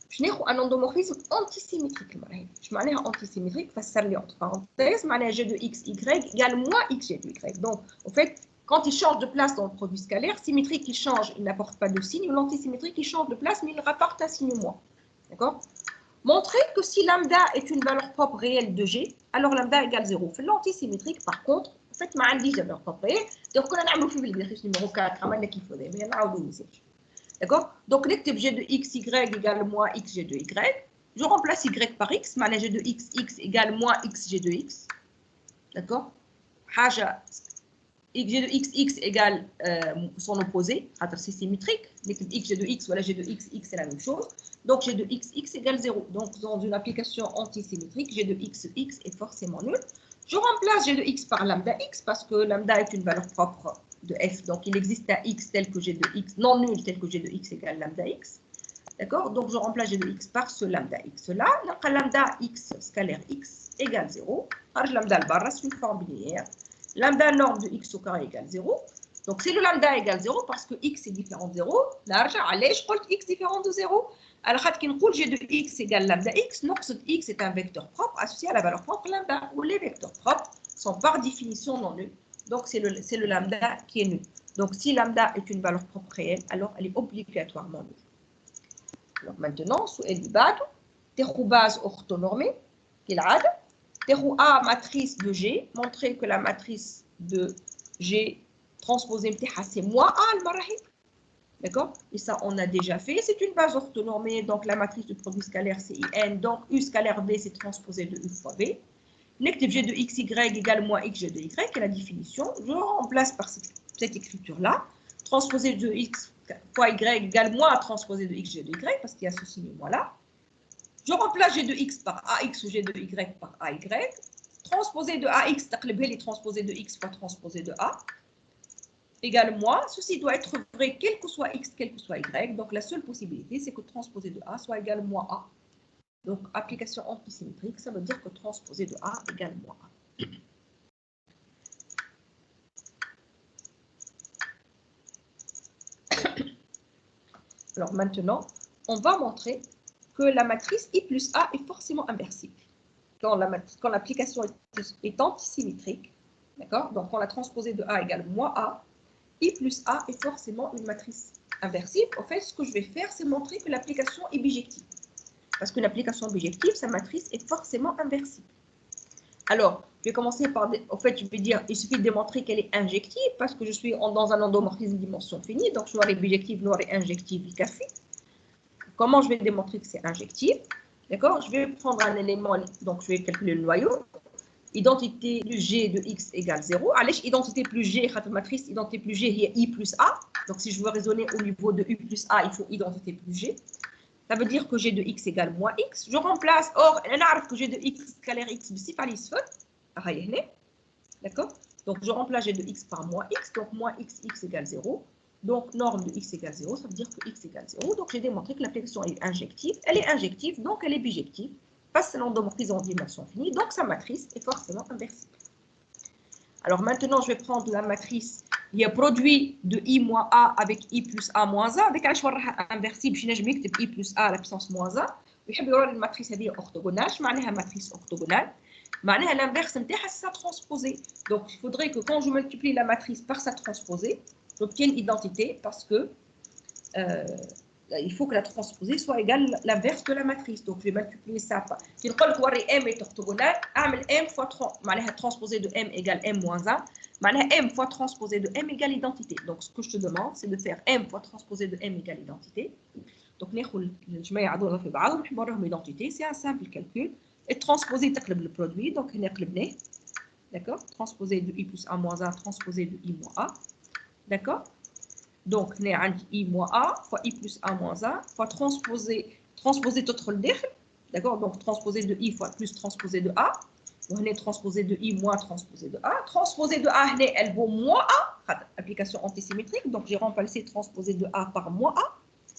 je n'ai un endomorphisme antisymétrique. Je m'en antisymétrique, fassar li entre parenthèses, G de x, y égale moins x, G de y. Donc, en fait, quand il change de place dans le produit scalaire, symétrique, il change, il n'apporte pas de signe, ou l'antisymétrique, il change de place, mais il rapporte un signe moins. D'accord? Montrer que si lambda est une valeur propre réelle de G, alors lambda égale 0. L'antisymétrique, par contre, en fait, ما عنديش valeur propre réelle. Donc, on a fait l'exercice numéro 4, عملنا كيف faisait, mais on a oublié. D'accord? Donc, l'équipe G de x, y égale moins x, G de y. Je remplace y par x, mais G de x, x égale moins x, G de x. D'accord? G de x, x égale son opposé, c'est symétrique. L'équipe x, G de x, voilà, G de x, x c'est la même chose. Donc, G de x, x égale 0. Donc, dans une application antisymétrique, G de x, x est forcément nul. Je remplace G de x par lambda x parce que lambda est une valeur propre de f. Donc, il existe un x tel que G de x, non nul tel que G de x égale lambda x. D'accord? Donc, je remplace G de x par ce lambda x là. Lambda x scalaire x égale 0. Lambda al-barra, c'est une forme binaire. Lambda norme de x au carré égale 0. Donc, si le lambda égale 0 parce que x est différent de 0, je compte x différent de 0. Alors, quand on dit G de x égale lambda x, x est un vecteur propre associé à la valeur propre lambda, où les vecteurs propres sont par définition non nuls. Donc, c'est le lambda qui est nul. Donc, si lambda est une valeur propre réelle, alors elle est obligatoirement nulle. Alors, maintenant, sous Elibado, تاخذ base orthonormée, كالعادة, تاخذ A matrice de G, montrer que la matrice de G transposée c'est moins A المراحل. D'accord? Et ça, on a déjà fait. C'est une base orthonormée. Donc, la matrice du produit scalaire, c'est IN. Donc, U scalaire B, c'est transposé de U fois B. Nective G de XY égale moins X G de Y, qui est la définition. Je remplace par cette écriture-là. Transposé de X fois Y égale moins transposé de X G de Y, parce qu'il y a ce signe moins-là. Je remplace G de X par AX ou G de Y par AY. Transposé de AX, les transposé de X fois transposé de A. Égale moi, ceci doit être vrai quel que soit x, quel que soit y. Donc, la seule possibilité, c'est que transposé de A soit égal moins A. Donc, application antisymétrique, ça veut dire que transposé de A égale moins A. Alors maintenant, on va montrer que la matrice I plus A est forcément inversible. Quand l'application est antisymétrique, d'accord? Donc quand la transposée de A égale moins A, I plus A est forcément une matrice inversible. En fait, ce que je vais faire, c'est montrer que l'application est bijective. Parce qu'une application bijective, sa matrice est forcément inversible. Alors, je vais commencer par, en fait, je vais dire, il suffit de démontrer qu'elle est injective parce que je suis dans un endomorphisme dimension finie, donc je vais bijective, noir et injective, café. Comment je vais démontrer que c'est injectif? D'accord? Je vais prendre un élément, donc je vais calculer le noyau. Identité plus G de X égale 0. Allez, identité plus G, matrice identité plus G, il y a I plus A. Donc si je veux raisonner au niveau de U plus A, il faut identité plus G. Ça veut dire que G de X égale moins X. Je remplace, or, on a que G de X scalaire X, c'est pas l'isfot. D'accord? Donc je remplace G de X par moins X, donc moins X, X égale 0. Donc norme de X égale 0, ça veut dire que X égale 0. Donc j'ai démontré que l'application est injective. Elle est injective, donc elle est bijective. Parce que l'endomorphisme en dimension finie, donc sa matrice est forcément inversible. Alors maintenant, je vais prendre la matrice, il y a produit de I moins A avec I plus A moins A, avec un choix inversible, je vais mettre I plus A à la puissance moins A, et je vais la matrice est orthogonale, je vais la matrice orthogonale, l'inverse c'est sa transposée. Donc il faudrait que quand je multiplie la matrice par sa transposée, j'obtienne l'identité parce que il faut que la transposée soit égale à l'inverse de la matrice. Donc, je vais multiplier ça par... Si je dis que M est orthogonale, M fois transposée de M égale M moins 1. M fois transposée de M égale identité. Donc, ce que je te demande, c'est de faire M fois transposée de M égale identité. Donc, je mets identité. C'est un simple calcul. Et transposée, c'est le produit. Donc, d'accord? Transposée de I plus A moins 1, transposée de I moins A. D'accord? Donc, on a I moins A fois I plus A moins 1 fois transposer tout le déchet. D'accord? Donc, transposer de I fois plus transposer de A. On est transposé de I moins transposé de A. Transposé de A, elle vaut moins A. Application antisymétrique. Donc, j'ai remplacé transposé de A par moins A.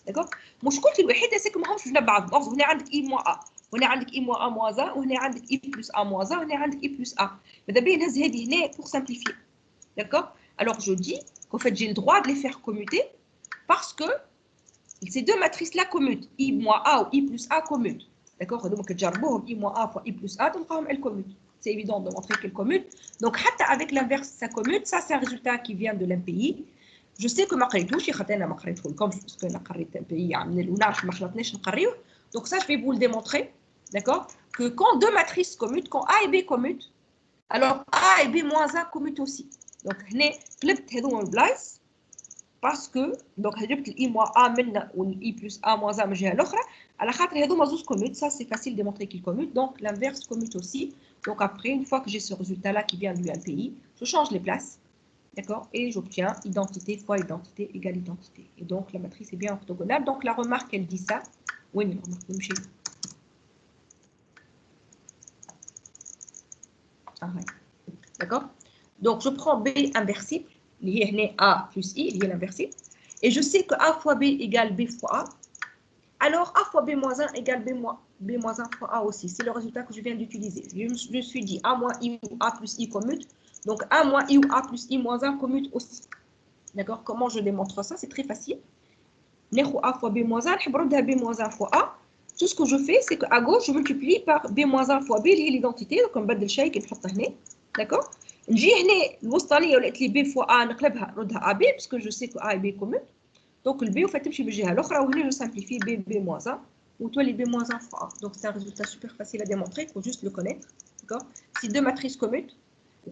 D'accord? مشكلتي الوحيدة c'est que ما همش بعض. Donc, on a I moins A. On a I moins A moins 1. On a I plus A moins 1. On a I plus A. Mais d'abord, il y a pour simplifier. D'accord? Alors, je dis qu'en fait, j'ai le droit de les faire commuter parce que ces deux matrices-là commutent. I moins A ou I plus A commutent. D'accord? Donc, I moins A fois I plus A, donc elles commutent. C'est évident de montrer qu'elles commutent. Donc, avec l'inverse, ça commute. Ça, c'est un résultat qui vient de l'MPI. Je sais que ma قريتوش خاطر ما قريته لكم parce que انا قريت MPI من الوناش ما خلطناش نقريوه. Donc ça, je vais vous le démontrer. D'accord? Que quand deux matrices commutent, quand A et B commutent, alors A et B moins 1 commutent aussi. Donc, هنا قلبت هذوما البلايص parce que donc جبت I moins A منا و I plus A moins A من الجهة الأخرى على خاطر هذوما زوج commutent. Ça, c'est facile de démontrer qu'ils commutent. Donc, l'inverse commute aussi. Donc, après, une fois que j'ai ce résultat-là qui vient du MPI, je change les places. D'accord? Et j'obtiens identité fois identité égale identité. Et donc, la matrice est bien orthogonale. Donc, la remarque, elle dit ça. Oui, mais la remarque, chez nous. Ah, ouais. D'accord? Donc, je prends B inversible, lié A plus I, lié l'inversible. Et je sais que A fois B égale B fois A. Alors, A fois B moins 1 égale B moins 1 fois A aussi. C'est le résultat que je viens d'utiliser. Je me suis dit A moins I ou A plus I commute. Donc, A moins I ou A plus I moins 1 commute aussi. D'accord? Comment je démontre ça? C'est très facile. A fois B moins 1, je vais B moins 1 fois A. Tout ce que je fais, c'est qu'à gauche, je multiplie par B moins 1 fois B, lié l'identité. Donc, on va le chèque et le faire. D'accord? نجي هنا الوسطانيه ولات لي بي فوا ا نقلبها نردها ا بي باسكو جو سي كو ا بي كومون دونك البي وفات تمشي بالجهه الاخرى وهنا جو سامبليفي بي موان 1 وتولي بي موان 1 فوا ا دونك سي ان ريزولتا سوبر فاسيل ا ديمونتري faut juste le connaître d'accord si deux matrices commutent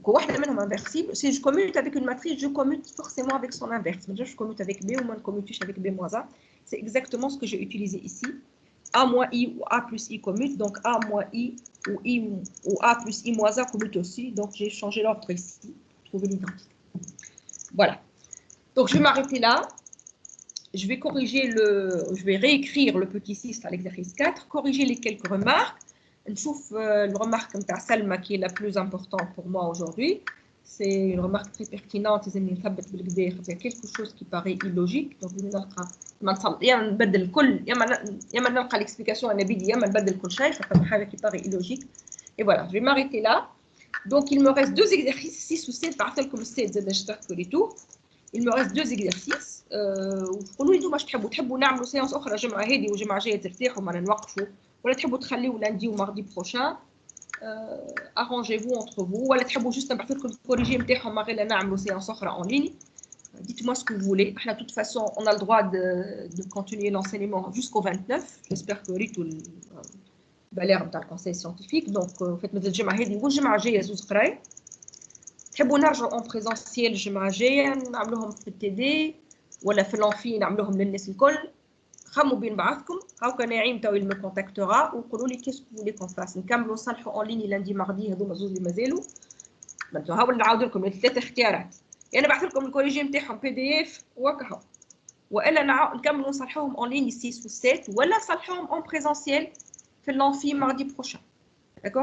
وواحده منهم inversible si je commute avec une matrice je commute forcément avec son inverse mais je commute avec b ou moins commute avec b moins 1 c'est exactement ce que j'ai utilisé ici A moins I ou A plus I commute, donc A moins I ou A plus I moins 1 commute aussi. Donc, j'ai changé l'ordre ici pour trouver l'identité. Voilà. Donc, je vais m'arrêter là. Je vais corriger je vais réécrire le petit 6 à l'exercice 4, corriger les quelques remarques. La remarque de Salma qui est la plus importante pour moi aujourd'hui. C'est une remarque très pertinente. Il y a quelque chose qui paraît illogique. Donc, يا نبدل الكل يا ما نلقى l'explication انا بدي يا ما نبدل كل شيء فما حاجه qui paraît illogique. Et voilà, je vais m'arrêter là. Donc il me reste deux exercices 6 ou 7 بعث لكم ال 7 زاد اشتركوا لي تو. il me reste 2 exercices وقولوا لي انتم واش تحبوا نعملوا séance اخرى جمعه هذه وجمعه جايه ترتاحوا ما نوقفوا ولا تحبوا تخليوا lundi ou mardi prochain arrangez-vous entre vous ولا تحبوا juste نبعث لكم الكوريجي نتاعهم ما غير نعملوا séance اخرى en ligne. Dites-moi ce que vous voulez. De toute façon, on a le droit de continuer l'enseignement jusqu'au 29. J'espère que Ritou l'air dans le conseil scientifique. Donc, faites notre الجمعة هذه والجمعة الجاية زوز قراي. تحبوا نرجعوا en présentiel الجمعة الجاية نعملوهم في التي ولا في الانفي نعملوهم للناس الكل. خموا بين بعضكم. هاكا نعيم تو il me contactera وقولوا لي qu'est-ce que vous voulez qu'on fasse. نكملوا نصلحوا en ligne lundi mardi هذوما زوز اللي مازالوا. انتوا هاو نعاود لكم الثلاث اختيارات. يعني بعث لكم الكوريجي نتاعهم بي دي اف وكهو والا نكملوا نصلحوهم اون لين 6 و 7 ولا نصلحوهم اون بريزونسيال في الانفي ماردي بروشان داكور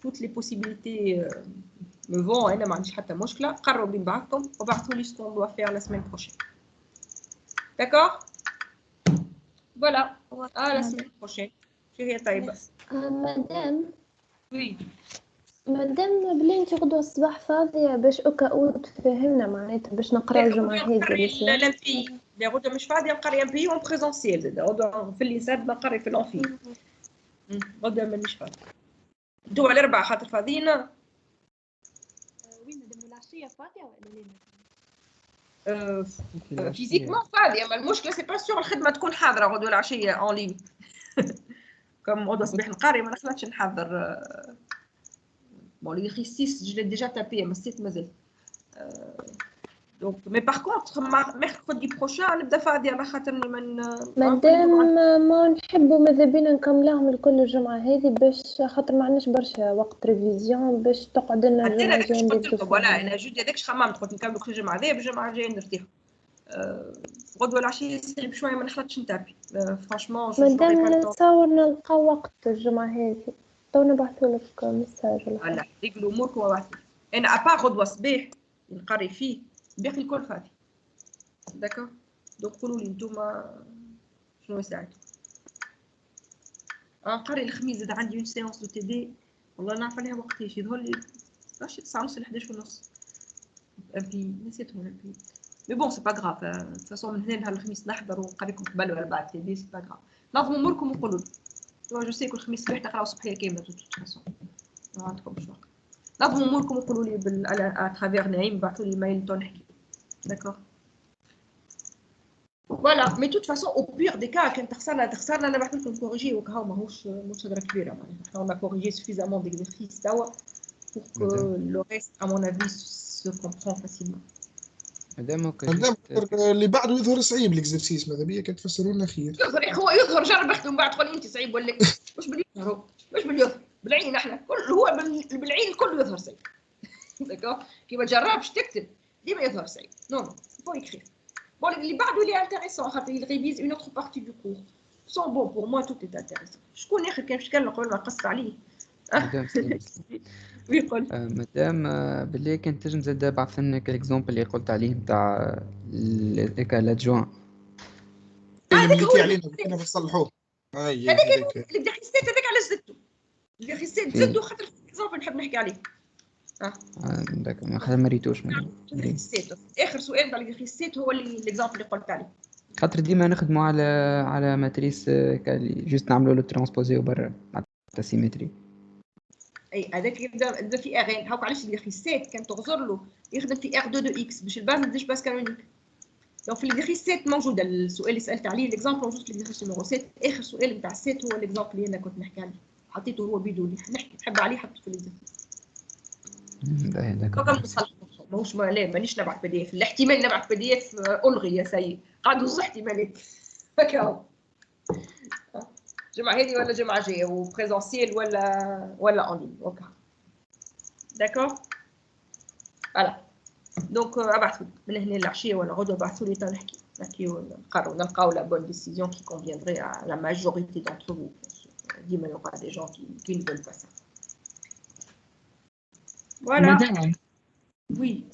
توت لي بوسيبيليتي مو فون انا ما عنديش حتى مشكله قرروا بين بعضكم وبعثوا لي سكون دوا فير لا سيمين بروشين داكور فوالا لا سيمين بروشين شو هي طيبه مدام وي مادام بلي انت غدوة الصباح فاضية باش أود تفهمنا معناتها باش نقراو الجمعة هذه الانفي لا غدوة مش فاضية نقري انفي اون بريزونسيال زاد غدوة في الليسان نقري في الانفي غدوة مانيش فاضية انتو على 4 خاطر فاضيين وي مادام العشية فاضية ولا لين فيزيكمون فاضية ما المشكلة سي با سيغ الخدمة تكون حاضرة غدوة العشية اون لين كم غدوة الصباح نقري ما نخلطش نحضر Bon, l'exercice, je l'ai déjà tapé, mais c'est mazal. Donc, mais par contre, mercredi prochain, نبدا فاضية على خاطرني مادام ما نحبوا ماذا بينا نكملوهم الكل الجمعة هذه باش خاطر ما عندناش برشا وقت ريفيزيون باش تقعد لنا الجمعة الجاية نديرو فوالا أنا جوج هذاكش خممت قلت نكملوا كل الجمعة هذه بالجمعة الجاية نرتاحوا. غدوة العشية يسلم شوية ما نخلطش نتابي. فرانشمون مادام نتصور نلقاو وقت الجمعة هذه. تو نبعثولك مساج ولا حاجة. رجلوا أموركم وبعثوا. أنا أبا غدوة صباح نقري فيه باقي الكل فاضي. داكور. دوك قولوا لي نتوما شنو يساعدكم. نقري الخميس زاد عندي اون سيونس دو تي دي والله نعرف عليها وقتاش يظهر لي 9 ونص ل 11 ونص. أبي نسيتهم أبي. مي بون سي با غراف. دو فاسون من هنا لنهار الخميس نحضر ونقريكم قبل ولا بعد تي دي سي با غراف. نظموا أموركم وقولوا لي. جو سي كل خميس صباح تقراو صباحيه كامله توت فاسون ما عندكمش وقت نظموا اموركم وقولوا لي على ترافير نعيم بعثوا لي مايل تو نحكي داكور فوالا مي توت فاسون او بيغ دي كا كان تخسرنا انا بعث لكم كوريجي وكهو ماهوش هضره كبيره معناتها احنا كوريجي سوفيزامون ديكزرسيس توا pour que le reste à mon avis se comprend facilement مادام اللي بعده يظهر صعيب الاكزرسيس ماذا بيا كتفسروا لنا خير هو يظهر جرب اختم بعد تقول انت صعيب ولا مش باليظهر مش باليظهر بالعين احنا كل هو بالعين كله يظهر صعيب داكور كي ما تجربش تكتب ديما يظهر صعيب نو فو يكري بون اللي بعده اللي انتريسون خاطر يريفيز اون اوتر بارتي دو كور سون بون بور موا توت ايت انتريسون شكون اخر كان يتكلم قبل ما نقص عليه ويقول مادام بالله كان تنجم زاد بعث لنا كالاكزومبل اللي قلت عليه نتاع ذاك لادجوان اللي علينا كنا بنصلحوه هذاك الدخيسات هذاك على زدته الدخيسات زدوا خاطر اكزومبل نحب نحكي عليه داك ما ريتوش اخر سؤال نتاع الدخيسات هو اللي الاكزومبل اللي قلت عليه خاطر ديما نخدموا على ماتريس كالي جوست نعملوا له ترانسبوزيو برا تاع سيمتري اي هذاك يبدا في اغان هاك علاش الدخيسات كان تغزر له يخدم في ار 2 دو اكس باش الباز ما تديش باس كانونيك دونك في الدخيسات موجوده السؤال اللي سالت عليه الاكزامبل موجود في الدخيس نمرو 7 اخر سؤال نتاع السات هو الاكزامبل اللي انا كنت نحكي عليه حطيته هو بدون نحكي نحب عليه حطيته في الدخيس كم نصلح ماهوش لا مانيش نبعث بي دي اف الاحتمال نبعث بي دي اف الغي يا سيد قعدوا نص احتمالات هكا جمعة هذه ولا جمعة جاية وبريزونسيال ولا اون لين اوكي داكور فوالا دونك ابعثوا من هنا العشية ولا غدوة ابعثوا لي نحكيو نلقاو لا بون ديسيزيون كي كونفيندري à la majorité d'entre vous ديما يوقع دي جون كي ne veulent pas ça voilà وي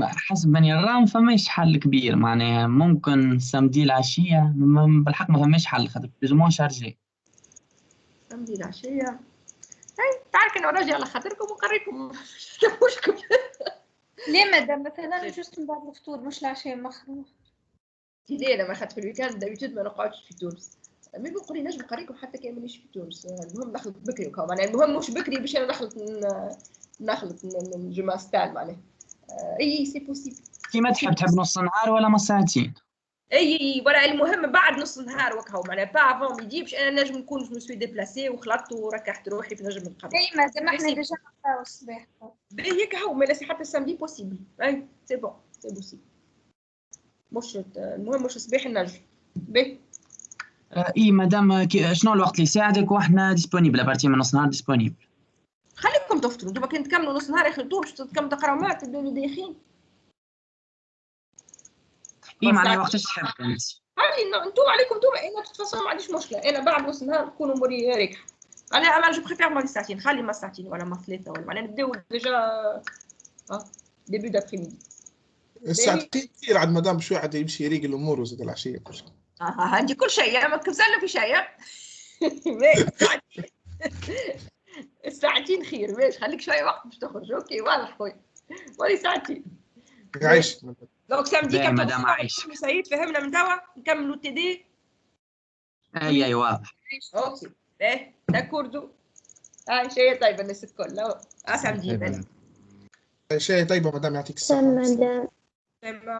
حسب ما نرى فماش حل كبير معناها ممكن سامدي العشية بالحق ما فماش حل خاطر بيزمون شارجي سامدي العشية هاي تعال كنا راجع على خاطركم ونقريكم مشكل ليه مادام مثلا جوست من بعد الفطور مش العشاء مخروج؟ ليه انا ما اخذت في الويكاند دابيتود ما نقعدش في تونس. مي بنقول نجم نقريكم حتى كان مانيش في تونس. المهم نخلط بكري وكا معناها المهم مش بكري باش انا نخلط نجم ستايل معناها. اي سي بوسيبل. كيما تحب نص نهار ولا نص ساعتين؟ اي ولا المهم بعد نص نهار وكا معناها با افون ميدي باش انا نجم نكون جو مسوي ديبلاسي وخلطت وركحت روحي في نجم نقرا. اي مادام احنا ديجا نقراو الصباح. هيك هو ما لسه حتى السامدي بوسيبل. اي سي بون سي بوسيبل. مش المهم مش صباح النجم. باهي. اي مادام شنو الوقت اللي يساعدك واحنا ديسبونيبل ابارتي من نص نهار ديسبونيبل. خليكم تفطروا انتم كنت تكملوا نص نهار يا باش تكملوا تقراو معك تدوني دايخين. اي معناها وقتاش تحب انت؟ انتم عليكم انا تتفصلوا ما عنديش مشكله. انا بعد نص نهار نكون اموري راكحه. انا جو بريفير ما ساعتين خلي ما ساعتين ولا ما ثلاثه ولا معناها نبداو ديجا ديبي دابري ميدي. الساعتين كثير عاد مادام بشوي عاد يمشي يريق الامور وزاد العشيه. عندي كل شيء ما كمسلنا في شيء. الساعتين خير ماشي خليك شويه وقت باش تخرج. اوكي واضح خويا ولي ساعتين عايش. دونك سامدي باهي مدام عايش. سعيد فهمنا من توا نكملوا تي دي. اي واضح. اوكي باهي داكوردو. شيء طيب الناس الكل سامدي شيء طيبه مدام يعطيك الصحه. تمام.